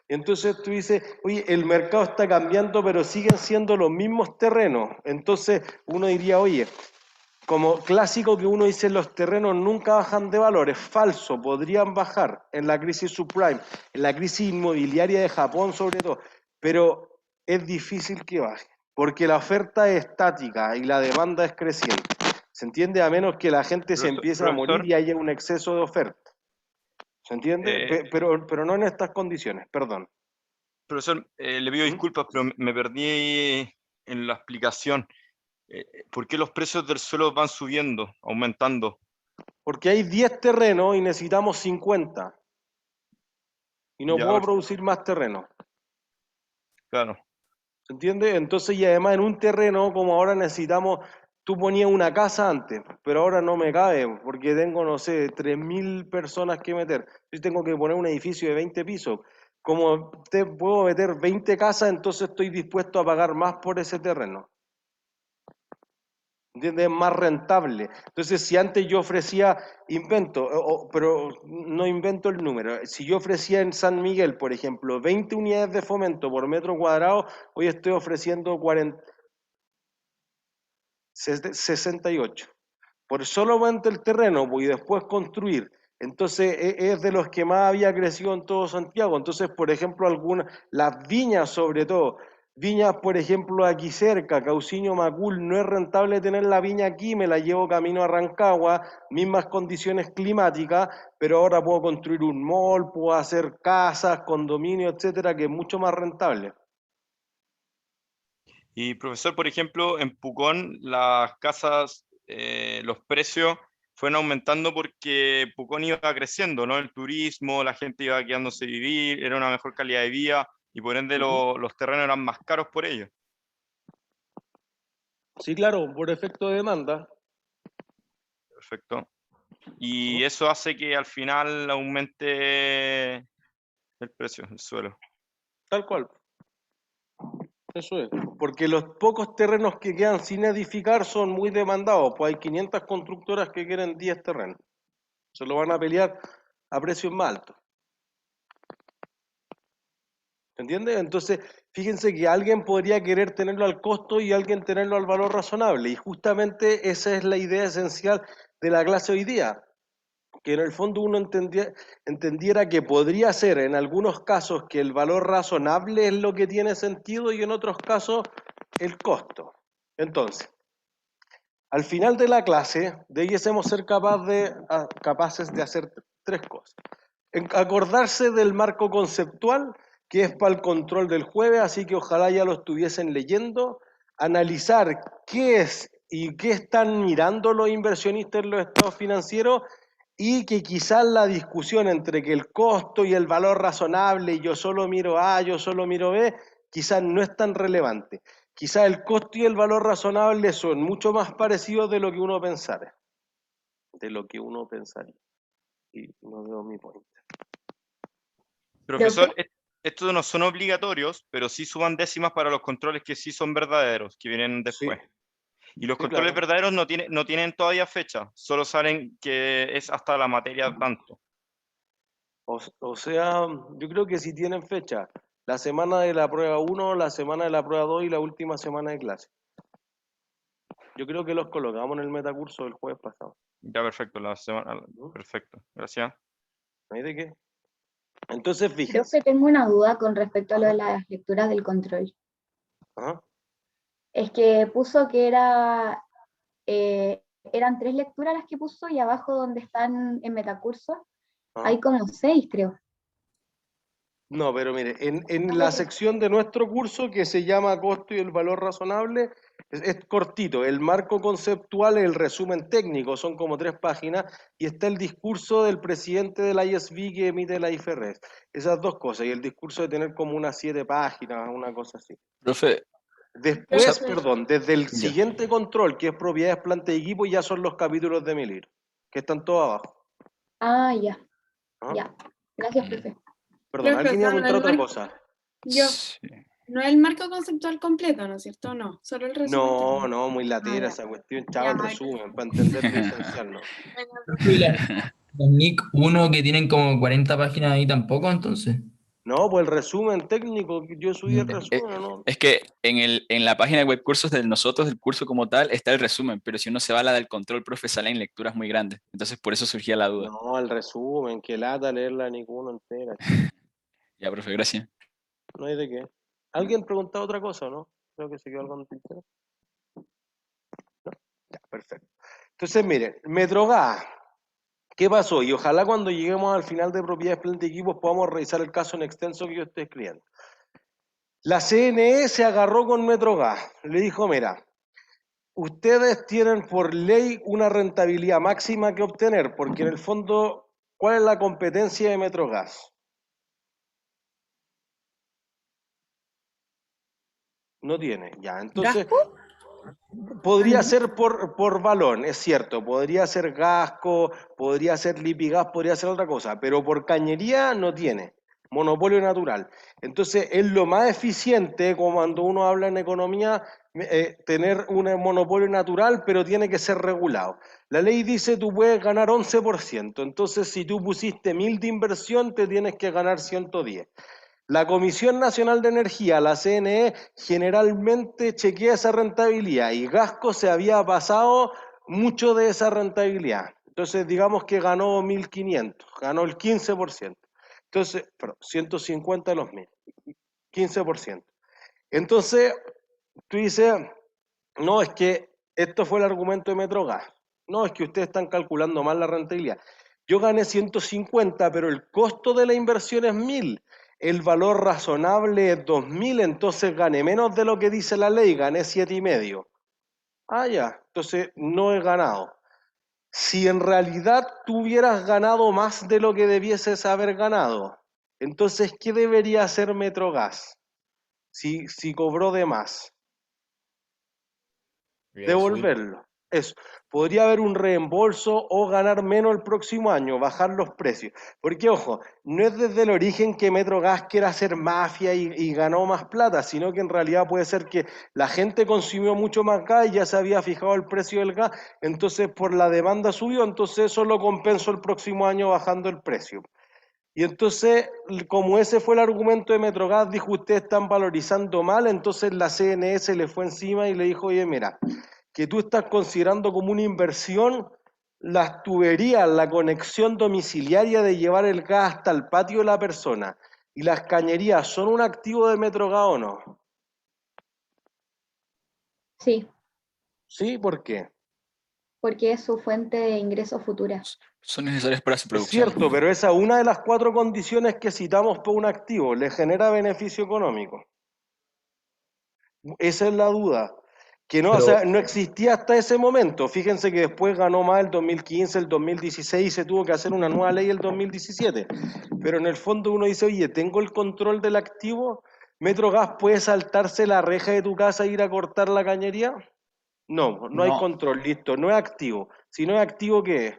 Entonces tú dices, oye, el mercado está cambiando, pero siguen siendo los mismos terrenos. Entonces uno diría, oye, como clásico que uno dice, los terrenos nunca bajan de valor, es falso, podrían bajar en la crisis subprime, en la crisis inmobiliaria de Japón sobre todo, pero es difícil que baje, porque la oferta es estática y la demanda es creciente. ¿Se entiende? A menos que la gente se empiece a morir y haya un exceso de oferta. ¿Se entiende? Pero no en estas condiciones, perdón. Profesor, le pido disculpas, pero me perdí en la explicación. ¿Por qué los precios del suelo van subiendo, aumentando? Porque hay 10 terrenos y necesitamos 50. Y no puedo producir más terreno. Claro. ¿Se entiende? Entonces, y además en un terreno como ahora necesitamos, tú ponías una casa antes, pero ahora no me cabe, porque tengo, no sé, 3.000 personas que meter. Yo tengo que poner un edificio de 20 pisos. Como te puedo meter 20 casas, entonces estoy dispuesto a pagar más por ese terreno. ¿Entiendes? Es más rentable. Entonces, si antes yo ofrecía, pero no invento el número, si yo ofrecía en San Miguel, por ejemplo, 20 unidades de fomento por metro cuadrado, hoy estoy ofreciendo 68. Por solamente el terreno, y después construir. Entonces, es de los que más había crecido en todo Santiago. Entonces, por ejemplo, las viñas sobre todo, Viñas, por ejemplo, aquí cerca, Cauciño, Macul, no es rentable tener la viña aquí, me la llevo camino a Rancagua, mismas condiciones climáticas, pero ahora puedo construir un mall, puedo hacer casas, condominios, etcétera, que es mucho más rentable. Y profesor, por ejemplo, en Pucón las casas, los precios fueron aumentando porque Pucón iba creciendo, ¿no? El turismo, la gente iba quedándose a vivir, era una mejor calidad de vida y por ende los terrenos eran más caros por ello. Sí, claro, por efecto de demanda. Perfecto. Y eso hace que al final aumente el precio del suelo. Tal cual. Eso es. Porque los pocos terrenos que quedan sin edificar son muy demandados. Pues hay 500 constructoras que quieren 10 terrenos. Se lo van a pelear a precios más altos. ¿Entiendes? Entonces, fíjense que alguien podría querer tenerlo al costo y alguien tenerlo al valor razonable. Y justamente esa es la idea esencial de la clase hoy día. Que en el fondo uno entendiera que podría ser en algunos casos que el valor razonable es lo que tiene sentido y en otros casos el costo. Entonces, al final de la clase debiésemos ser capaces de hacer tres cosas. Acordarse del marco conceptual, que es para el control del jueves, así que ojalá ya lo estuviesen leyendo. Analizar qué es y qué están mirando los inversionistas en los estados financieros y que quizás la discusión entre que el costo y el valor razonable, y yo solo miro A, yo solo miro B, quizás no es tan relevante. Quizás el costo y el valor razonable son mucho más parecidos de lo que uno pensara. De lo que uno pensaría. Y no veo mi point. Profesor, estos no son obligatorios, pero sí suman décimas para los controles que sí son verdaderos, que vienen después. Sí. Y los Sí, controles claro. verdaderos no tienen todavía fecha, solo saben que es hasta la materia tanto. O sea, yo creo que sí tienen fecha. La semana de la prueba 1, la semana de la prueba 2 y la última semana de clase. Yo creo que los colocamos en el metacurso del jueves pasado. Ya, perfecto, perfecto, gracias. ¿No hay de qué? Entonces, fíjense. Creo que tengo una duda con respecto a lo de las lecturas del control. Ajá. Es que puso que eran 3 lecturas las que puso y abajo donde están en metacurso hay como 6, creo. No, pero mire, en la sección de nuestro curso que se llama Costo y el Valor Razonable, es cortito. El marco conceptual es el resumen técnico, son como 3 páginas, y está el discurso del presidente del ISV que emite la IFRS. Esas 2 cosas, y el discurso de tener como unas 7 páginas, una cosa así. Profe. Después, perdón, desde el siguiente control, que es propiedades, planta y equipo, ya son los capítulos de mi libro, que están todos abajo. Ah, ya. ¿Ah? Ya. Gracias, profe. Perdón, alguien iba a preguntar otra cosa. Yo. No el marco conceptual completo, ¿no es cierto? No, solo el resumen. No, muy latera esa cuestión, chava, el resumen, para entender lo esencial, ¿no? Y la NIC 1 que tienen como 40 páginas ahí tampoco, entonces. No, pues el resumen técnico, yo subí el resumen, ¿no? Es que en la página de web cursos de nosotros, del curso como tal, está el resumen, pero si uno se va a la del control, profe, salen lecturas muy grandes. Entonces por eso surgía la duda. No, el resumen, que lata leerla ninguno entera. Ya, profe, gracias. No hay de qué. ¿Alguien preguntaba otra cosa, no? Creo que se quedó algo en el tintero. ¿No? Ya, perfecto. Entonces, miren, Metrogas, ¿qué pasó? Y ojalá cuando lleguemos al final de propiedades, planta y equipos podamos revisar el caso en extenso que yo estoy escribiendo. La CNE se agarró con Metrogas. Le dijo, mira, ustedes tienen por ley una rentabilidad máxima que obtener, porque en el fondo, ¿cuál es la competencia de Metrogas? No tiene, ya. Entonces, podría ser por balón, es cierto, podría ser Gasco, podría ser Lipigas, podría ser otra cosa, pero por cañería no tiene, monopolio natural. Entonces, es lo más eficiente, como cuando uno habla en economía, tener un monopolio natural, pero tiene que ser regulado. La ley dice tú puedes ganar 11%, entonces si tú pusiste 1000 de inversión, te tienes que ganar 110. La Comisión Nacional de Energía, la CNE, generalmente chequea esa rentabilidad y Gasco se había pasado mucho de esa rentabilidad. Entonces, digamos que ganó 1.500, ganó el 15%. Entonces, perdón, 150 de los 1.000, 15%. Entonces, tú dices, no, es que esto fue el argumento de Metrogas. No, es que ustedes están calculando mal la rentabilidad. Yo gané 150, pero el costo de la inversión es 1000. El valor razonable es 2000, entonces gané menos de lo que dice la ley, gané 7,5. Ah, ya, entonces no he ganado. Si en realidad tú hubieras ganado más de lo que debieses haber ganado, entonces, ¿qué debería hacer Metrogas si cobró de más? Devolverlo. Eso. Podría haber un reembolso o ganar menos el próximo año, bajar los precios. Porque, ojo, no es desde el origen que Metrogas quiera hacer mafia y ganó más plata, sino que en realidad puede ser que la gente consumió mucho más gas y ya se había fijado el precio del gas, entonces por la demanda subió, entonces eso lo compenso el próximo año bajando el precio. Y entonces, como ese fue el argumento de Metrogas, dijo, ustedes están valorizando mal, entonces la CNS le fue encima y le dijo, oye, mira, que tú estás considerando como una inversión las tuberías, la conexión domiciliaria de llevar el gas hasta el patio de la persona y las cañerías, ¿son un activo de Metrogas o no? Sí, ¿Sí? ¿Por qué? porque es su fuente de ingresos futura. Son necesarios para su Es producción. cierto, pero esa es una de las 4 condiciones que citamos por un activo, le genera beneficio económico. Esa es la duda. Que no, o sea, no existía hasta ese momento. Fíjense que después ganó más el 2015, el 2016 y se tuvo que hacer una nueva ley el 2017. Pero en el fondo uno dice, oye, ¿tengo el control del activo? ¿Metrogas puede saltarse la reja de tu casa e ir a cortar la cañería? No, no hay No. control, listo, no es activo. Si no es activo, ¿qué es?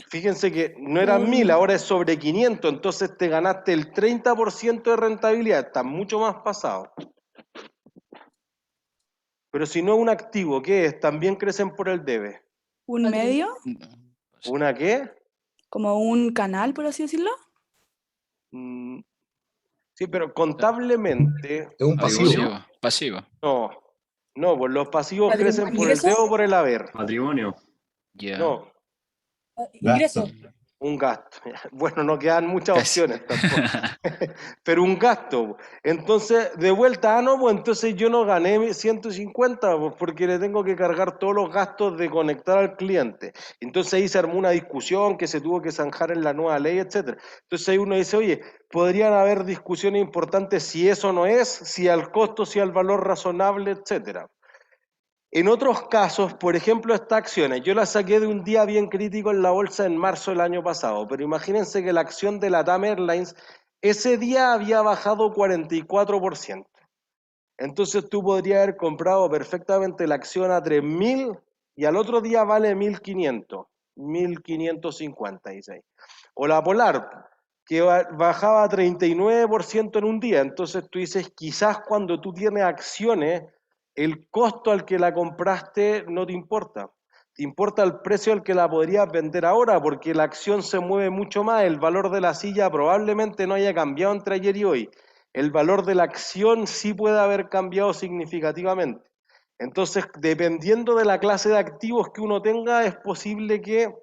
Fíjense que no eran 1000, ahora es sobre 500, entonces te ganaste el 30% de rentabilidad, está mucho más pasado. Pero si no es un activo, ¿qué es? También crecen por el debe. ¿Un medio? ¿Una qué? ¿Como un canal, por así decirlo? Sí, pero contablemente... Es un pasivo. Pasivo. No, pues los pasivos crecen por el debe o por el haber. Patrimonio. No, Ingreso. un gasto. Bueno, no quedan muchas opciones tampoco. Pero un gasto. Entonces, de vuelta, no, pues entonces yo no gané 150 pues, porque le tengo que cargar todos los gastos de conectar al cliente. Entonces ahí se armó una discusión que se tuvo que zanjar en la nueva ley, etcétera. Entonces ahí uno dice, oye, podrían haber discusiones importantes si eso no es, si al costo, si al valor razonable, etcétera. En otros casos, por ejemplo, estas acciones, yo las saqué de un día bien crítico en la bolsa en marzo del año pasado, pero imagínense que la acción de LATAM Airlines ese día había bajado 44%. Entonces tú podrías haber comprado perfectamente la acción a 3.000 y al otro día vale 1.500, 1.556. O la Polar, que bajaba 39% en un día. Entonces tú dices, quizás cuando tú tienes acciones, el costo al que la compraste no te importa. Te importa el precio al que la podrías vender ahora, porque la acción se mueve mucho más. El valor de la silla probablemente no haya cambiado entre ayer y hoy. El valor de la acción sí puede haber cambiado significativamente. Entonces, dependiendo de la clase de activos que uno tenga, es posible que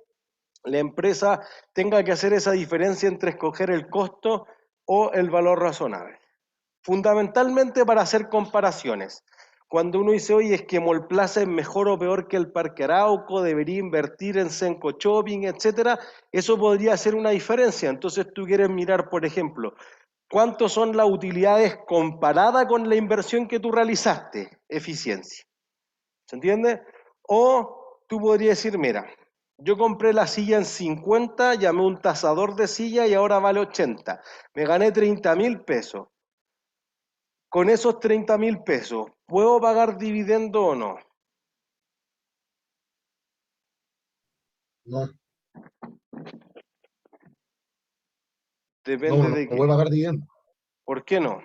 la empresa tenga que hacer esa diferencia entre escoger el costo o el valor razonable. Fundamentalmente para hacer comparaciones. Cuando uno dice, oye, es que Mallplaza es mejor o peor que el Parque Arauco, debería invertir en Senco Shopping, etcétera, eso podría ser una diferencia. Entonces tú quieres mirar, por ejemplo, ¿cuántas son las utilidades comparadas con la inversión que tú realizaste? Eficiencia. ¿Se entiende? O tú podrías decir, mira, yo compré la silla en 50, llamé a un tasador de silla y ahora vale 80. Me gané 30.000 pesos. Con esos 30.000 pesos, ¿puedo pagar dividendo o no? No. Depende de qué. No voy a pagar dividendo. ¿Por qué no?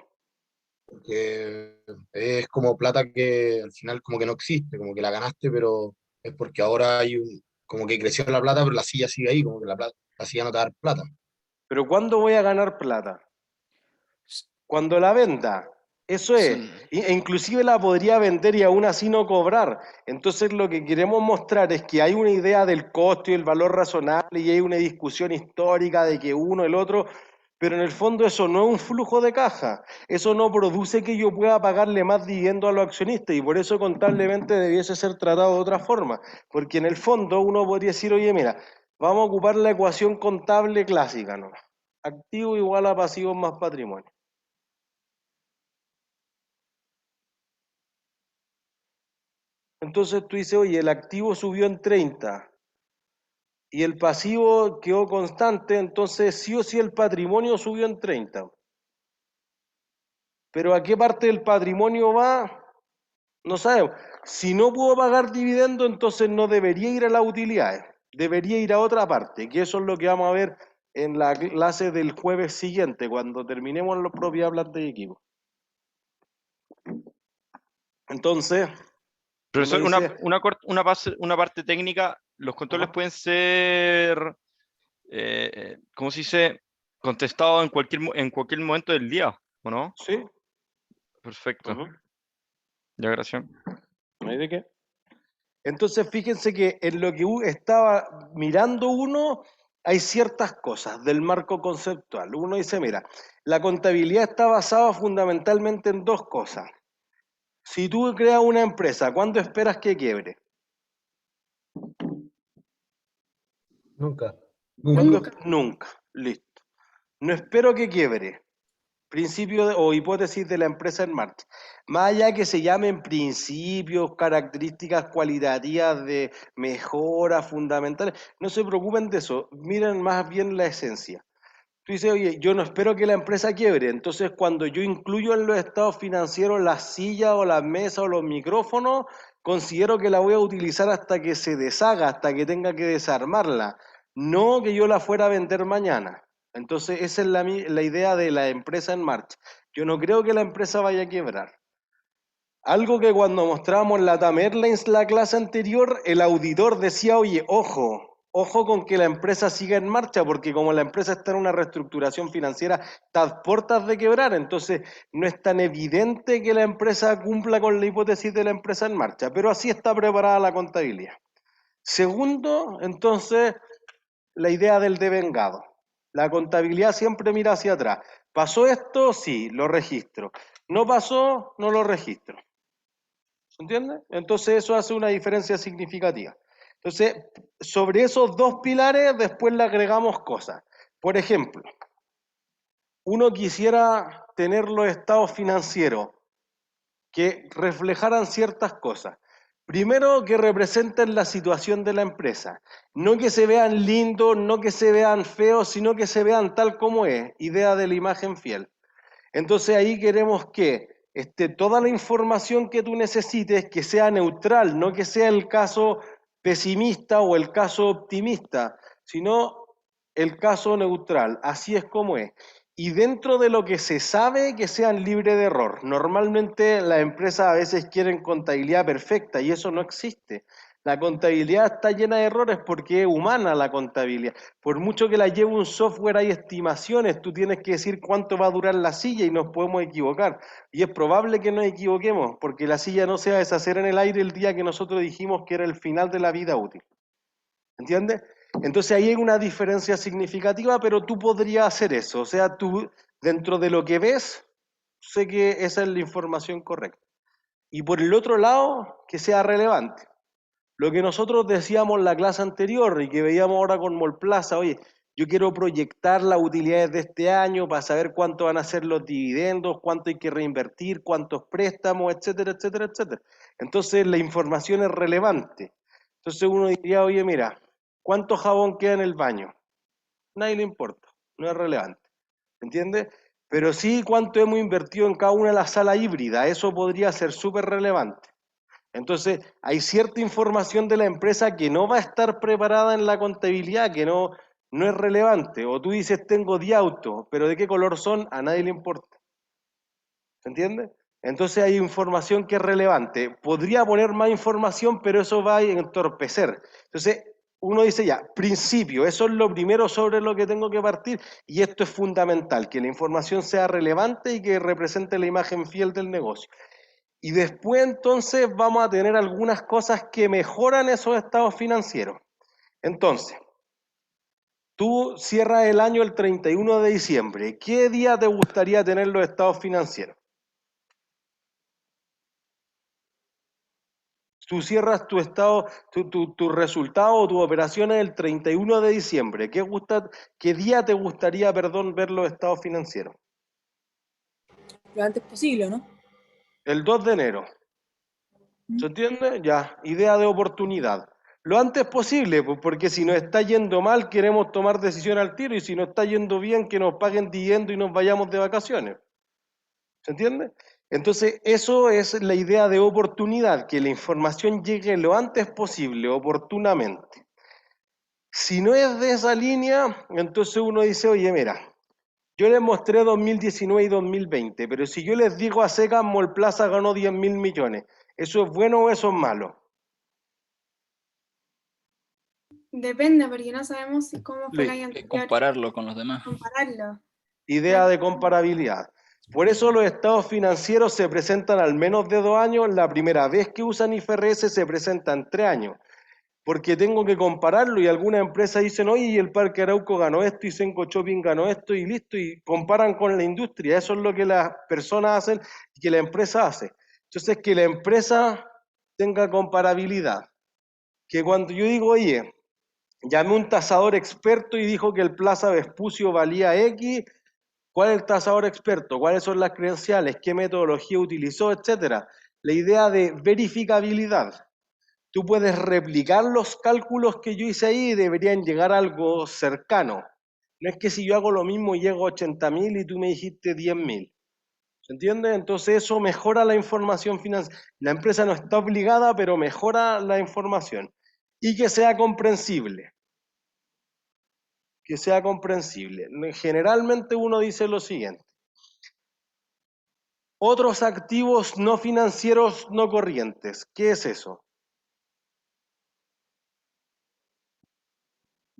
Porque es como plata que al final como que no existe, como que la ganaste, pero es porque ahora hay como que creció la plata, pero la silla sigue ahí, como que la silla no te va a dar plata. ¿Pero cuándo voy a ganar plata? Cuando la venda. Eso es. E inclusive la podría vender y aún así no cobrar. Entonces lo que queremos mostrar es que hay una idea del costo y el valor razonable y hay una discusión histórica de que uno, el otro, pero en el fondo eso no es un flujo de caja, eso no produce que yo pueda pagarle más dividendo a los accionistas y por eso contablemente debiese ser tratado de otra forma, porque en el fondo uno podría decir, oye, mira, vamos a ocupar la ecuación contable clásica, ¿no? Activo igual a pasivo más patrimonio. Entonces tú dices, oye, el activo subió en 30 y el pasivo quedó constante, entonces sí o sí el patrimonio subió en 30. Pero ¿a qué parte del patrimonio va? No sabemos. Si no puedo pagar dividendo, entonces no debería ir a las utilidades, debería ir a otra parte, que eso es lo que vamos a ver en la clase del jueves siguiente, cuando terminemos las propias plantas de equipo. Entonces, Profesor, uno dice, una parte técnica, los controles ajá, pueden ser, ¿cómo se dice? Contestados en cualquier momento del día, ¿o no? sí, Perfecto. ujú, Ya, gracias. no hay de qué. Entonces, fíjense que en lo que estaba mirando uno, hay ciertas cosas del marco conceptual. Uno dice, mira, la contabilidad está basada fundamentalmente en dos cosas. Si tú creas una empresa, ¿cuándo esperas que quiebre? Nunca. Nunca. Listo. No espero que quiebre. Principio o hipótesis de la empresa en marcha. Más allá que se llamen principios, características cualitativas de mejora fundamentales, no se preocupen de eso, miren más bien la esencia. Tú dices, oye, yo no espero que la empresa quiebre, entonces cuando yo incluyo en los estados financieros las sillas o las mesas o los micrófonos, considero que la voy a utilizar hasta que se deshaga, hasta que tenga que desarmarla, no que yo la fuera a vender mañana. Entonces esa es la idea de la empresa en marcha. Yo no creo que la empresa vaya a quebrar. Algo que cuando mostramos la TAM Airlines la clase anterior, el auditor decía, oye, ojo con que la empresa siga en marcha, porque como la empresa está en una reestructuración financiera, está a puertas de quebrar, entonces no es tan evidente que la empresa cumpla con la hipótesis de la empresa en marcha, pero así está preparada la contabilidad. Segundo, entonces, la idea del devengado. La contabilidad siempre mira hacia atrás. ¿Pasó esto? Sí, lo registro. ¿No pasó? No lo registro. ¿Se entiende? Entonces eso hace una diferencia significativa. Entonces, sobre esos dos pilares después le agregamos cosas. Por ejemplo, uno quisiera tener los estados financieros que reflejaran ciertas cosas. Primero, que representen la situación de la empresa. No que se vean lindos, no que se vean feos, sino que se vean tal como es. Idea de la imagen fiel. Entonces ahí queremos que toda la información que tú necesites que sea neutral, no que sea el caso pesimista o el caso optimista, sino el caso neutral, así es como es. Y dentro de lo que se sabe, que sean libres de error. Normalmente las empresas a veces quieren contabilidad perfecta y eso no existe. La contabilidad está llena de errores porque es humana la contabilidad. Por mucho que la lleve un software, hay estimaciones. Tú tienes que decir cuánto va a durar la silla y nos podemos equivocar. Y es probable que nos equivoquemos porque la silla no se va a deshacer en el aire el día que nosotros dijimos que era el final de la vida útil. ¿Entiendes? Entonces ahí hay una diferencia significativa, pero tú podrías hacer eso. O sea, tú dentro de lo que ves, sé que esa es la información correcta. Y por el otro lado, que sea relevante. Lo que nosotros decíamos en la clase anterior y que veíamos ahora con Molplaza, oye, yo quiero proyectar las utilidades de este año para saber cuánto van a ser los dividendos, cuánto hay que reinvertir, cuántos préstamos, etcétera, etcétera, etcétera. Entonces la información es relevante. Entonces uno diría, oye, mira, ¿cuánto jabón queda en el baño? Nadie le importa, no es relevante. ¿Entiendes? Pero sí cuánto hemos invertido en cada una de las salas híbridas, eso podría ser súper relevante. Entonces, hay cierta información de la empresa que no va a estar preparada en la contabilidad, que no es relevante. O tú dices, tengo 10 autos, pero ¿de qué color son? A nadie le importa. ¿Se entiende? Entonces hay información que es relevante. Podría poner más información, pero eso va a entorpecer. Entonces, uno dice ya, principio, eso es lo primero sobre lo que tengo que partir, y esto es fundamental, que la información sea relevante y que represente la imagen fiel del negocio. Y después entonces vamos a tener algunas cosas que mejoran esos estados financieros. Entonces, Tú cierras el año el 31 de diciembre. ¿Qué día te gustaría tener los estados financieros? Tú cierras tu estado, tu resultado o tus operaciones el 31 de diciembre. ¿Qué día te gustaría, perdón, ver los estados financieros? Lo antes posible, ¿no? El 2 de enero. ¿Se entiende? Ya, idea de oportunidad. Lo antes posible, pues, porque si nos está yendo mal, queremos tomar decisión al tiro, y si nos está yendo bien, que nos paguen dividendo y nos vayamos de vacaciones. ¿Se entiende? Entonces, eso es la idea de oportunidad, que la información llegue lo antes posible, oportunamente. Si no es de esa línea, entonces uno dice, oye, mira, yo les mostré 2019 y 2020, pero si yo les digo a secas, Mallplaza ganó 10.000 millones, ¿eso es bueno o eso es malo? Depende, porque no sabemos cómo fue el año anterior. Compararlo con los demás. Compararlo. Idea de comparabilidad. Por eso los estados financieros se presentan al menos de 2 años. La primera vez que usan IFRS se presentan 3 años. Porque tengo que compararlo, y algunas empresas dicen, oye, y el Parque Arauco ganó esto, y Senco Shopping ganó esto, y listo, y comparan con la industria. Eso es lo que las personas hacen y que la empresa hace. Entonces, que la empresa tenga comparabilidad. Que cuando yo digo, oye, llamé a un tasador experto y dijo que el Plaza Vespucio valía X, ¿cuál es el tasador experto? ¿Cuáles son las credenciales? ¿Qué metodología utilizó? Etcétera. La idea de verificabilidad. Tú puedes replicar los cálculos que yo hice ahí y deberían llegar a algo cercano. No es que si yo hago lo mismo y llego a 80.000 y tú me dijiste 10.000. ¿Se entiende? Entonces eso mejora la información financiera. La empresa no está obligada, pero mejora la información. Y que sea comprensible. Que sea comprensible. Generalmente uno dice lo siguiente. Otros activos no financieros no corrientes. ¿Qué es eso?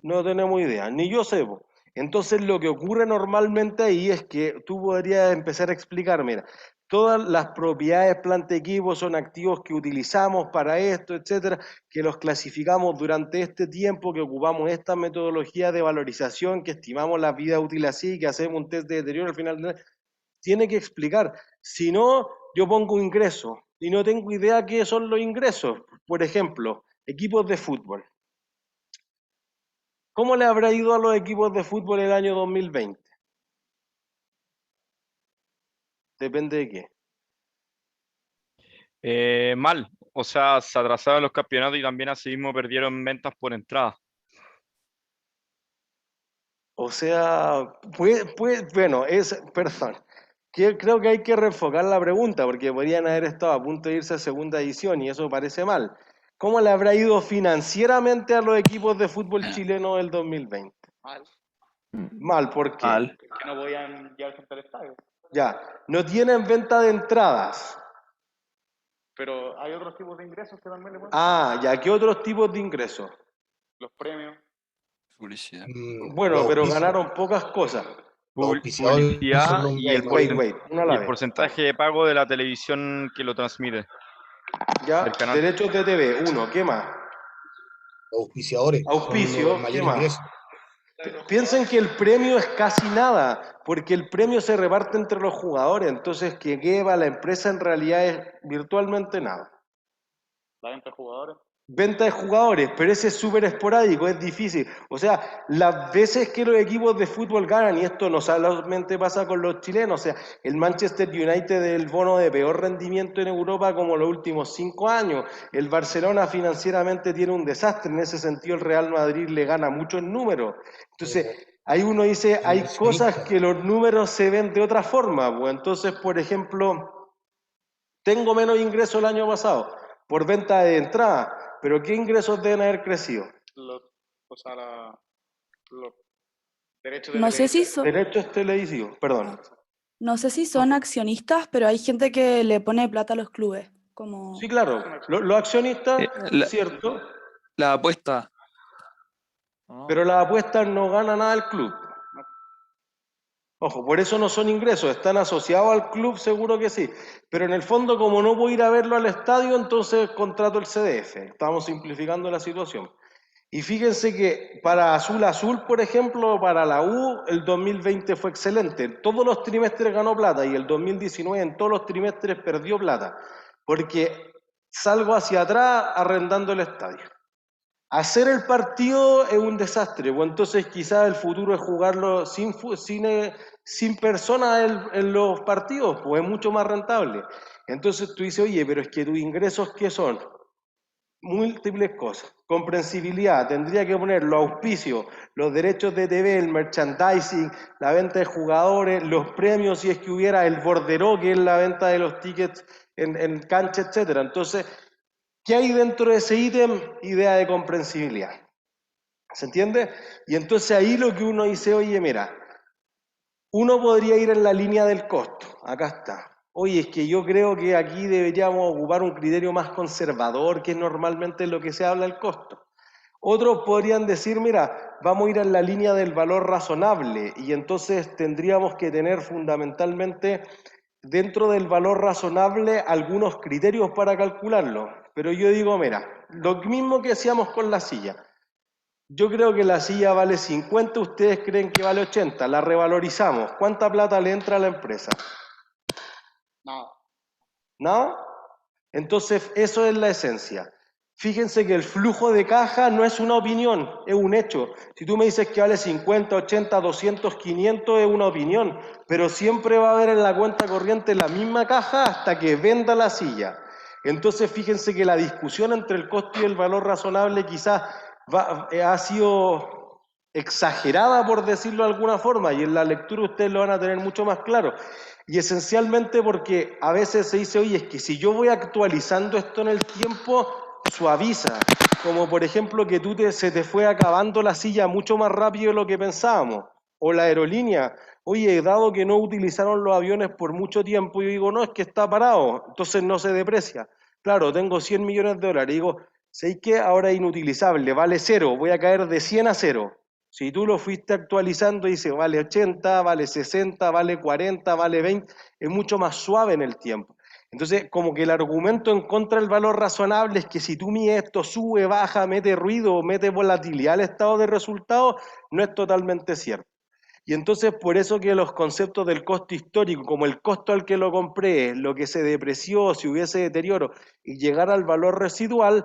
No tenemos idea, ni yo sé. Entonces lo que ocurre normalmente ahí es que tú podrías empezar a explicar, mira, todas las propiedades, planta, equipo son activos que utilizamos para esto, etcétera, que los clasificamos durante este tiempo, que ocupamos esta metodología de valorización, que estimamos la vida útil así, que hacemos un test de deterioro al final. Tiene que explicar. Si no, yo pongo ingresos y no tengo idea qué son los ingresos. Por ejemplo, equipos de fútbol. ¿Cómo le habrá ido a los equipos de fútbol el año 2020? Depende de qué. Mal. O sea, se atrasaron los campeonatos y también así mismo perdieron ventas por entrada. O sea, bueno, perdón. Creo que hay que reenfocar la pregunta, porque podrían haber estado a punto de irse a segunda edición y eso parece mal. ¿Cómo le habrá ido financieramente a los equipos de fútbol chileno del 2020? Mal. Mal, ¿por qué? Mal. Porque no podían llevar gente al estadio. Ya, no tienen venta de entradas. Pero hay otros tipos de ingresos que también le pueden... Ya, ¿qué otros tipos de ingresos? Los premios. Publicidad. Bueno, pero ganaron pocas cosas. Publicidad y el porcentaje de pago de la televisión que lo transmite. Ya, derechos de TV, 1, ¿qué más? Auspiciadores. Auspicio, ¿qué más? Piensen que el premio es casi nada, porque el premio se reparte entre los jugadores, entonces que lleva a la empresa en realidad es virtualmente nada. La venta de jugadores. Venta de jugadores, pero ese es súper esporádico, es difícil. O sea, las veces que los equipos de fútbol ganan, y esto no solamente pasa con los chilenos, o sea, el Manchester United es el bono de peor rendimiento en Europa como los últimos 5 años. El Barcelona financieramente tiene un desastre, en ese sentido el Real Madrid le gana muchos números. Entonces, ahí uno dice, hay cosas que los números se ven de otra forma. Pues entonces, por ejemplo, tengo menos ingresos el año pasado por venta de entrada. ¿Pero qué ingresos deben haber crecido? Los derechos de televisión. Derechos televisivos, perdón. No sé si son accionistas, pero hay gente que le pone plata a los clubes. Como... Sí, claro. Los accionistas, cierto. La apuesta. Pero las apuestas no gana nada el club. Ojo, por eso no son ingresos, están asociados al club, seguro que sí. Pero en el fondo, como no puedo ir a verlo al estadio, entonces contrato el CDF. Estamos simplificando la situación. Y fíjense que para Azul Azul, por ejemplo, para la U, el 2020 fue excelente. En todos los trimestres ganó plata y el 2019 en todos los trimestres perdió plata. Porque salgo hacia atrás arrendando el estadio. Hacer el partido es un desastre, pues entonces quizás el futuro es jugarlo sin personas en los partidos, pues es mucho más rentable. Entonces tú dices, oye, pero es que tus ingresos, ¿qué son? Múltiples cosas. Comprensibilidad, tendría que poner los auspicios, los derechos de TV, el merchandising, la venta de jugadores, los premios, si es que hubiera el borderó, que es la venta de los tickets en cancha, etc. Entonces, ¿qué hay dentro de ese ítem? Idea de comprensibilidad. ¿Se entiende? Y entonces ahí lo que uno dice, oye, mira, uno podría ir en la línea del costo. Acá está. Oye, es que yo creo que aquí deberíamos ocupar un criterio más conservador, que es normalmente lo que se habla del costo. Otros podrían decir, mira, vamos a ir en la línea del valor razonable y entonces tendríamos que tener fundamentalmente dentro del valor razonable algunos criterios para calcularlo. Pero yo digo, mira, lo mismo que hacíamos con la silla. Yo creo que la silla vale 50, ustedes creen que vale 80, la revalorizamos. ¿Cuánta plata le entra a la empresa? Nada. ¿No? Entonces, eso es la esencia. Fíjense que el flujo de caja no es una opinión, es un hecho. Si tú me dices que vale 50, 80, 200, 500, es una opinión, pero siempre va a haber en la cuenta corriente la misma caja hasta que venda la silla. Entonces, fíjense que la discusión entre el costo y el valor razonable quizás ha sido exagerada, por decirlo de alguna forma, y en la lectura ustedes lo van a tener mucho más claro. Y esencialmente porque a veces se dice, oye, es que si yo voy actualizando esto en el tiempo, suaviza. Como por ejemplo que se te fue acabando la silla mucho más rápido de lo que pensábamos. O la aerolínea, oye, dado que no utilizaron los aviones por mucho tiempo, yo digo, no, es que está parado, entonces no se deprecia. Claro, tengo 100 millones de dólares, y digo, ¿sabes qué? Ahora es inutilizable, vale cero, voy a caer de 100 a cero. Si tú lo fuiste actualizando y dices, vale 80, vale 60, vale 40, vale 20, es mucho más suave en el tiempo. Entonces, como que el argumento en contra del valor razonable es que si tú mides esto, sube, baja, mete ruido, mete volatilidad al estado de resultados, no es totalmente cierto. Y entonces, por eso que los conceptos del costo histórico, como el costo al que lo compré, lo que se depreció, si hubiese deterioro, y llegar al valor residual,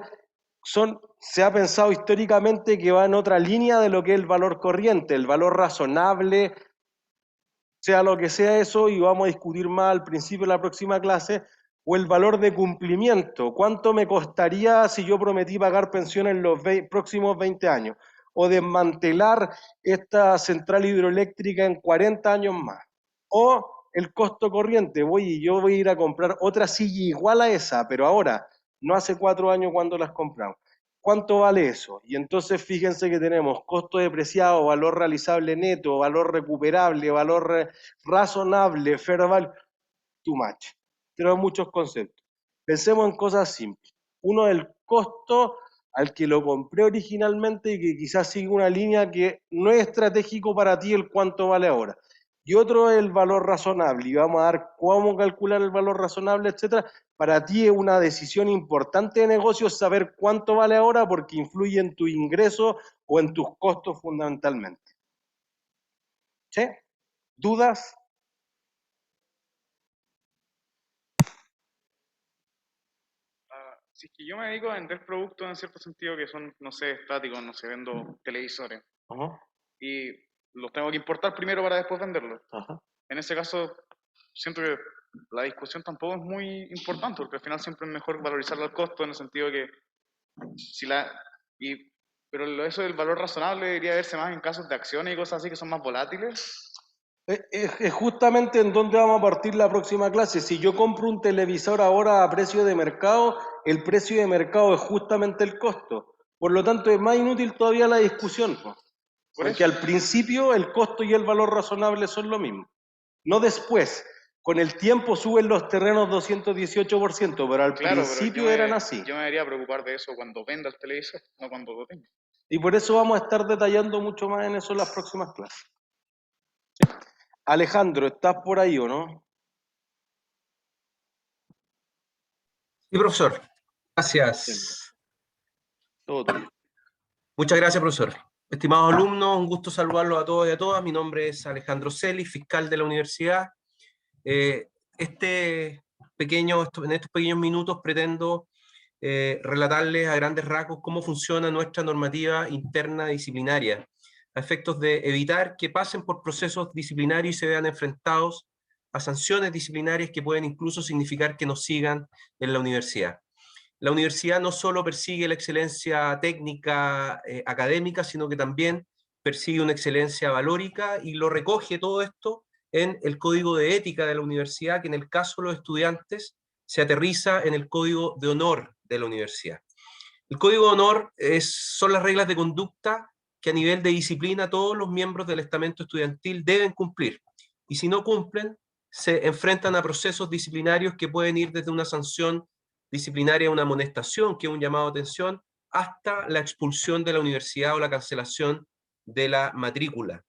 se ha pensado históricamente que va en otra línea de lo que es el valor corriente, el valor razonable, sea lo que sea eso, y vamos a discutir más al principio de la próxima clase, o el valor de cumplimiento, cuánto me costaría si yo prometí pagar pensión en los próximos 20 años, o desmantelar esta central hidroeléctrica en 40 años más, o el costo corriente, yo voy a ir a comprar otra silla igual a esa, pero ahora, no hace 4 años cuando las compramos. ¿Cuánto vale eso? Y entonces fíjense que tenemos costo depreciado, valor realizable neto, valor recuperable, valor razonable, fair value, too much. Tenemos muchos conceptos. Pensemos en cosas simples. Uno es el costo al que lo compré originalmente y que quizás sigue una línea que no es estratégico para ti el cuánto vale ahora. Y otro es el valor razonable, y vamos a dar cómo calcular el valor razonable, etcétera. Para ti es una decisión importante de negocio saber cuánto vale ahora porque influye en tu ingreso o en tus costos fundamentalmente. ¿Sí? ¿Dudas? Si es que yo me dedico a vender productos en cierto sentido que son, no sé, estáticos, no sé, vendo televisores. Y los tengo que importar primero para después venderlos. En ese caso, siento que la discusión tampoco es muy importante, porque al final siempre es mejor valorizarlo al costo, en el sentido que pero eso del valor razonable debería verse más en casos de acciones y cosas así que son más volátiles. Es justamente en donde vamos a partir la próxima clase. Si yo compro un televisor ahora a precio de mercado, el precio de mercado es justamente el costo. Por lo tanto, es más inútil todavía la discusión, porque al principio el costo y el valor razonable son lo mismo. No después. Con el tiempo suben los terrenos 218%, pero al principio eran así. Yo me debería preocupar de eso cuando venda el televisor, no cuando lo tenga. Y por eso vamos a estar detallando mucho más en eso en las próximas clases. ¿Sí? Alejandro, ¿estás por ahí o no? Sí, profesor. Gracias. Todo tuyo. Muchas gracias, profesor. Estimados alumnos, un gusto saludarlos a todos y a todas. Mi nombre es Alejandro Celi, fiscal de la universidad. En estos pequeños minutos pretendo relatarles a grandes rasgos cómo funciona nuestra normativa interna disciplinaria, a efectos de evitar que pasen por procesos disciplinarios y se vean enfrentados a sanciones disciplinarias que pueden incluso significar que nos sigan en la universidad. La universidad no solo persigue la excelencia técnica, académica, sino que también persigue una excelencia valórica y lo recoge todo esto en el código de ética de la universidad, que en el caso de los estudiantes se aterriza en el código de honor de la universidad. El código de honor son las reglas de conducta que a nivel de disciplina todos los miembros del estamento estudiantil deben cumplir. Y si no cumplen, se enfrentan a procesos disciplinarios que pueden ir desde una sanción disciplinaria, una amonestación, que es un llamado de atención, hasta la expulsión de la universidad o la cancelación de la matrícula.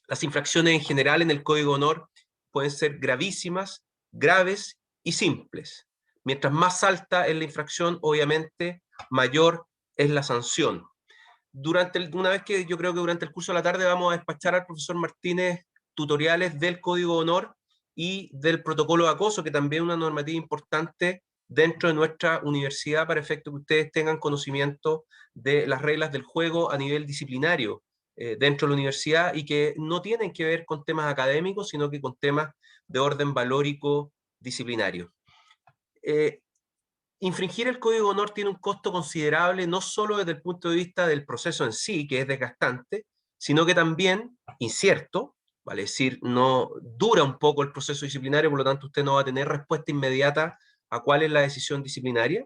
Las infracciones en general en el Código de Honor pueden ser gravísimas, graves y simples. Mientras más alta es la infracción, obviamente, mayor es la sanción. Una vez que yo creo que durante el curso de la tarde vamos a despachar al profesor Martínez tutoriales del Código de Honor y del protocolo de acoso, que también es una normativa importante dentro de nuestra universidad para efecto que ustedes tengan conocimiento de las reglas del juego a nivel disciplinario dentro de la universidad y que no tienen que ver con temas académicos, sino que con temas de orden valórico disciplinario. Infringir el Código de Honor tiene un costo considerable, no solo desde el punto de vista del proceso en sí, que es desgastante, sino que también incierto, vale decir, no dura un poco el proceso disciplinario, por lo tanto usted no va a tener respuesta inmediata a cuál es la decisión disciplinaria,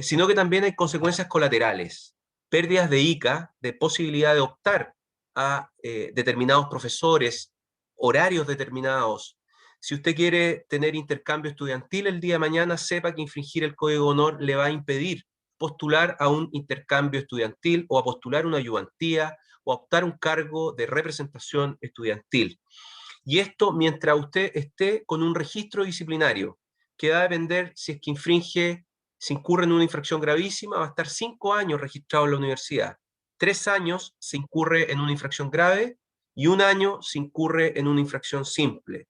sino que también hay consecuencias colaterales, pérdidas de ICA, de posibilidad de optar a determinados profesores, horarios determinados. Si usted quiere tener intercambio estudiantil el día de mañana, sepa que infringir el Código de Honor le va a impedir postular a un intercambio estudiantil o a postular una ayudantía o a optar un cargo de representación estudiantil. Y esto mientras usted esté con un registro disciplinario, que va a depender si es que infringe, si incurre en una infracción gravísima, va a estar 5 años registrado en la universidad. 3 años se incurre en una infracción grave y 1 año se incurre en una infracción simple.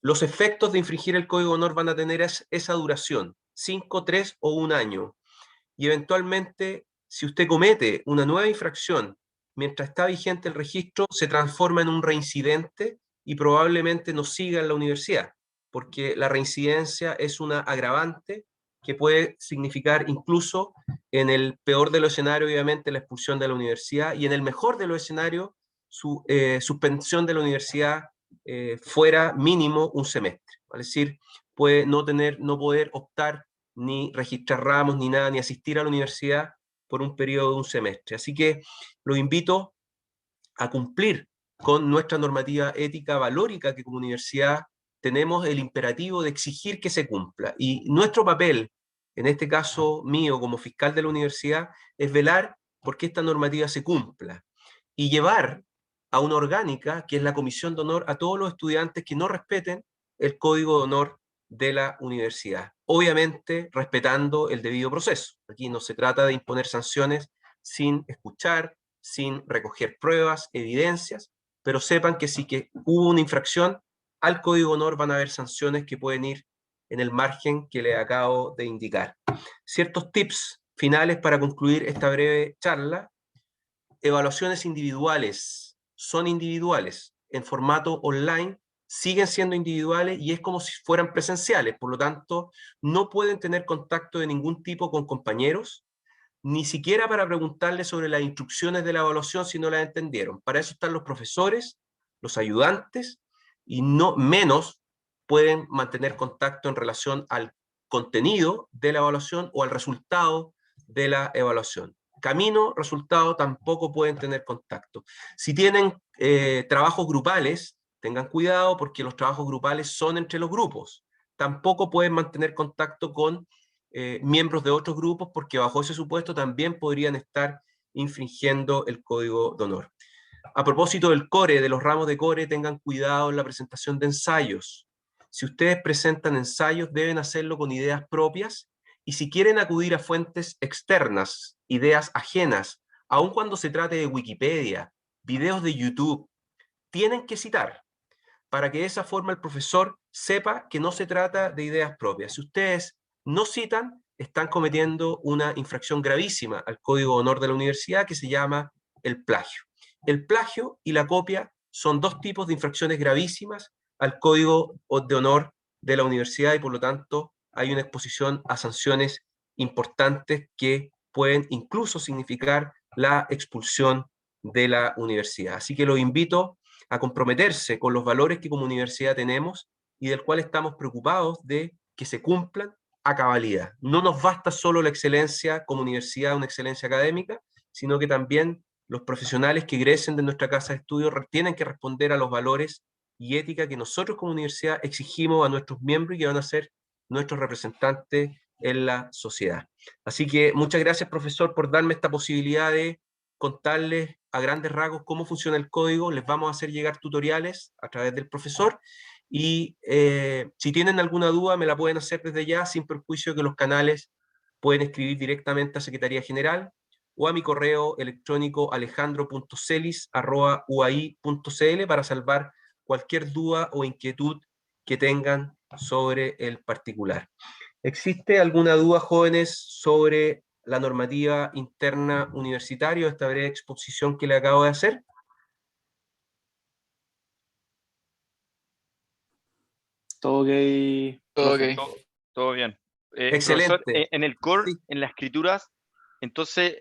Los efectos de infringir el Código de Honor van a tener esa duración, 5, 3 o 1 año. Y eventualmente, si usted comete una nueva infracción mientras está vigente el registro, se transforma en un reincidente y probablemente no siga en la universidad, porque la reincidencia es una agravante que puede significar incluso, en el peor de los escenarios, obviamente, la expulsión de la universidad, y en el mejor de los escenarios, su suspensión de la universidad fuera mínimo un semestre. Es decir, puede no poder optar ni registrar ramos, ni nada, ni asistir a la universidad por un periodo de un semestre. Así que los invito a cumplir con nuestra normativa ética valórica, que como universidad tenemos el imperativo de exigir que se cumpla. Y nuestro papel, en este caso mío como fiscal de la universidad, es velar porque esta normativa se cumpla y llevar a una orgánica, que es la Comisión de Honor, a todos los estudiantes que no respeten el Código de Honor de la universidad. Obviamente respetando el debido proceso. Aquí no se trata de imponer sanciones sin escuchar, sin recoger pruebas, evidencias, pero sepan que si que hubo una infracción al Código de Honor van a haber sanciones que pueden ir en el margen que les acabo de indicar. Ciertos tips finales para concluir esta breve charla. Evaluaciones individuales son individuales, en formato online siguen siendo individuales y es como si fueran presenciales, por lo tanto no pueden tener contacto de ningún tipo con compañeros, ni siquiera para preguntarles sobre las instrucciones de la evaluación si no las entendieron. Para eso están los profesores, los ayudantes, y no menos pueden mantener contacto en relación al contenido de la evaluación o al resultado de la evaluación. Camino, resultado, tampoco pueden tener contacto. Si tienen trabajos grupales, tengan cuidado porque los trabajos grupales son entre los grupos. Tampoco pueden mantener contacto con miembros de otros grupos porque bajo ese supuesto también podrían estar infringiendo el Código de Honor. A propósito del core, de los ramos de core, tengan cuidado en la presentación de ensayos. Si ustedes presentan ensayos, deben hacerlo con ideas propias y si quieren acudir a fuentes externas, ideas ajenas aun cuando se trate de Wikipedia, videos de YouTube, tienen que citar, para que de esa forma el profesor sepa que no se trata de ideas propias. Si ustedes no citan, están cometiendo una infracción gravísima al Código de Honor de la universidad que se llama el plagio. El plagio y la copia son dos tipos de infracciones gravísimas al Código de Honor de la universidad y por lo tanto hay una exposición a sanciones importantes que pueden incluso significar la expulsión de la universidad. Así que los invito a comprometerse con los valores que como universidad tenemos y del cual estamos preocupados de que se cumplan a cabalidad. No nos basta solo la excelencia como universidad, una excelencia académica, sino que también los profesionales que egresen de nuestra casa de estudio tienen que responder a los valores y ética que nosotros como universidad exigimos a nuestros miembros y que van a ser nuestros representantes en la sociedad. Así que muchas gracias, profesor, por darme esta posibilidad de contarles a grandes rasgos cómo funciona el código. Les vamos a hacer llegar tutoriales a través del profesor y si tienen alguna duda me la pueden hacer desde ya sin perjuicio que los canales pueden escribir directamente a Secretaría General o a mi correo electrónico alejandro.celis@uai.cl para salvar cualquier duda o inquietud que tengan sobre el particular. ¿Existe alguna duda, jóvenes, sobre la normativa interna universitaria, esta breve exposición que le acabo de hacer? Todo ok. Todo profe. ok. Todo bien. Excelente. Profesor, en el core, en las escrituras, entonces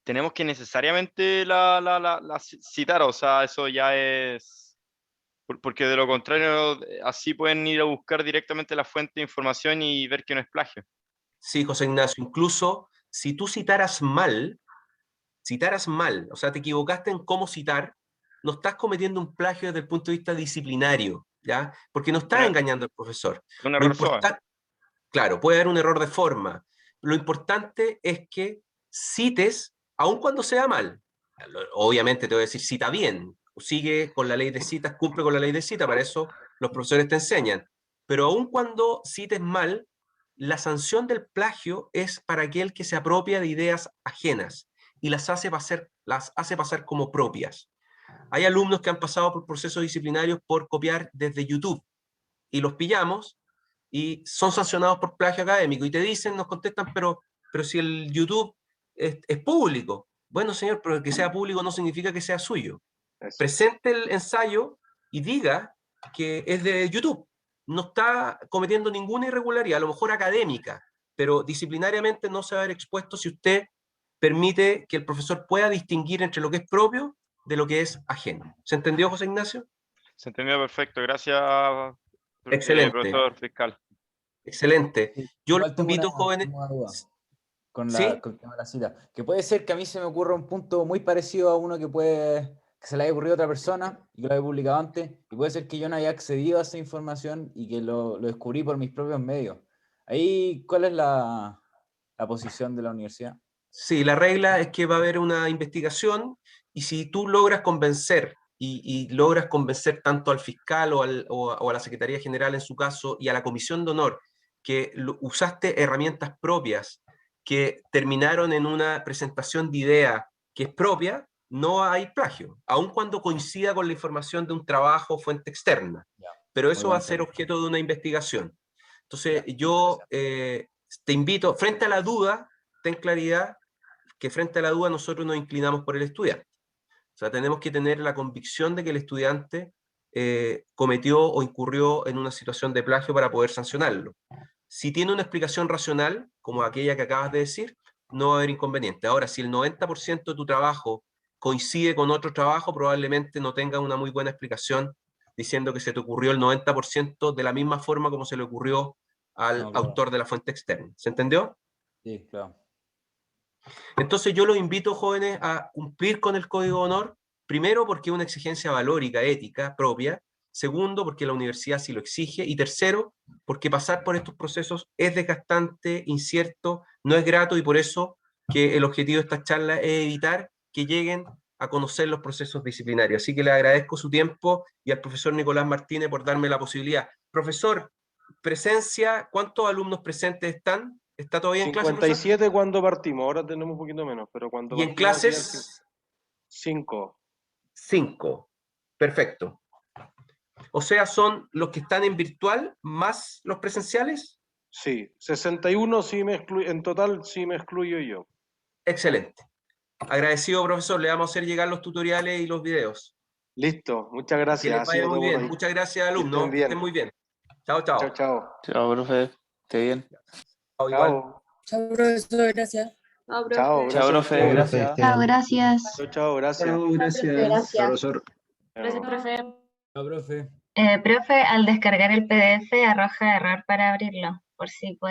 tenemos que necesariamente la citar, o sea, eso ya es... Porque de lo contrario, así pueden ir a buscar directamente la fuente de información y ver que no es plagio. Sí, José Ignacio, incluso si tú citaras mal, o sea, te equivocaste en cómo citar, no estás cometiendo un plagio desde el punto de vista disciplinario, ¿ya? Porque no estás engañando al profesor. Un error suave. Claro, puede haber un error de forma. Lo importante es que cites, aun cuando sea mal. Obviamente te voy a decir, cita bien, sigue con la ley de citas, cumple con la ley de cita, para eso los profesores te enseñan. Pero aun cuando cites mal, la sanción del plagio es para aquel que se apropia de ideas ajenas y las hace pasar como propias. Hay alumnos que han pasado por procesos disciplinarios por copiar desde YouTube y los pillamos y son sancionados por plagio académico y te dicen, nos contestan, pero si el YouTube es público. Bueno, señor, pero que sea público no significa que sea suyo. Presente el ensayo y diga que es de YouTube. No está cometiendo ninguna irregularidad, a lo mejor académica, pero disciplinariamente no se va a ver expuesto si usted permite que el profesor pueda distinguir entre lo que es propio de lo que es ajeno. ¿Se entendió, José Ignacio? Se entendió perfecto. Gracias, Excelente. profesor fiscal. Excelente. Yo Igual los tengo invito, una jóvenes... duda con ¿Sí? con el tema de la cita. Que puede ser que a mí se me ocurra un punto muy parecido a uno que se le haya ocurrido a otra persona y que lo haya publicado antes, y puede ser que yo no haya accedido a esa información y que lo descubrí por mis propios medios. Ahí, ¿cuál es la posición de la universidad? Sí, la regla es que va a haber una investigación y si tú logras convencer y logras convencer tanto al fiscal o a la Secretaría General en su caso y a la Comisión de Honor que usaste herramientas propias que terminaron en una presentación de idea que es propia, no hay plagio, aun cuando coincida con la información de un trabajo o fuente externa. Pero eso va a ser objeto de una investigación. Entonces, yo te invito, frente a la duda, ten claridad que frente a la duda nosotros nos inclinamos por el estudiante. O sea, tenemos que tener la convicción de que el estudiante cometió o incurrió en una situación de plagio para poder sancionarlo. Si tiene una explicación racional, como aquella que acabas de decir, no va a haber inconveniente. Ahora, si el 90% de tu trabajo coincide con otro trabajo, probablemente no tengas una muy buena explicación diciendo que se te ocurrió el 90% de la misma forma como se le ocurrió al autor de la fuente externa. ¿Se entendió? Sí, claro. Entonces yo los invito, jóvenes, a cumplir con el Código de Honor, primero porque es una exigencia valórica, ética, propia, segundo porque la universidad sí lo exige, y tercero porque pasar por estos procesos es desgastante, incierto, no es grato, y por eso que el objetivo de esta charla es evitar que lleguen a conocer los procesos disciplinarios. Así que le agradezco su tiempo y al profesor Nicolás Martínez por darme la posibilidad. Profesor, presencia, ¿cuántos alumnos presentes están? ¿Está todavía en clase, profesor? 57 cuando partimos, ahora tenemos un poquito menos, pero cuando ¿Y en partimos hacían clases? 5. 5. Perfecto. O sea, ¿son los que están en virtual más los presenciales? Sí, 61 sí en total sí me excluyo yo. Excelente. Agradecido, profesor. Le vamos a hacer llegar los tutoriales y los videos. Listo, muchas gracias. Que les Ha vaya sido muy todo por bien. hoy. Muchas gracias, Que alumnos. estén Que bien. estén muy bien. Chao, chao. Chao, chao. Chao, profe. Esté bien. Chao, igual. Chao. Chao, profesor, gracias. Chao, profe. Chao, gracias. Chao, a profe. ustedes. Gracias. Chao, gracias. Chao, chao, gracias. Chao, gracias. Gracias. Profesor. Gracias, profe. Chao, profe. Profe, al descargar el PDF arroja error para abrirlo, por si puede.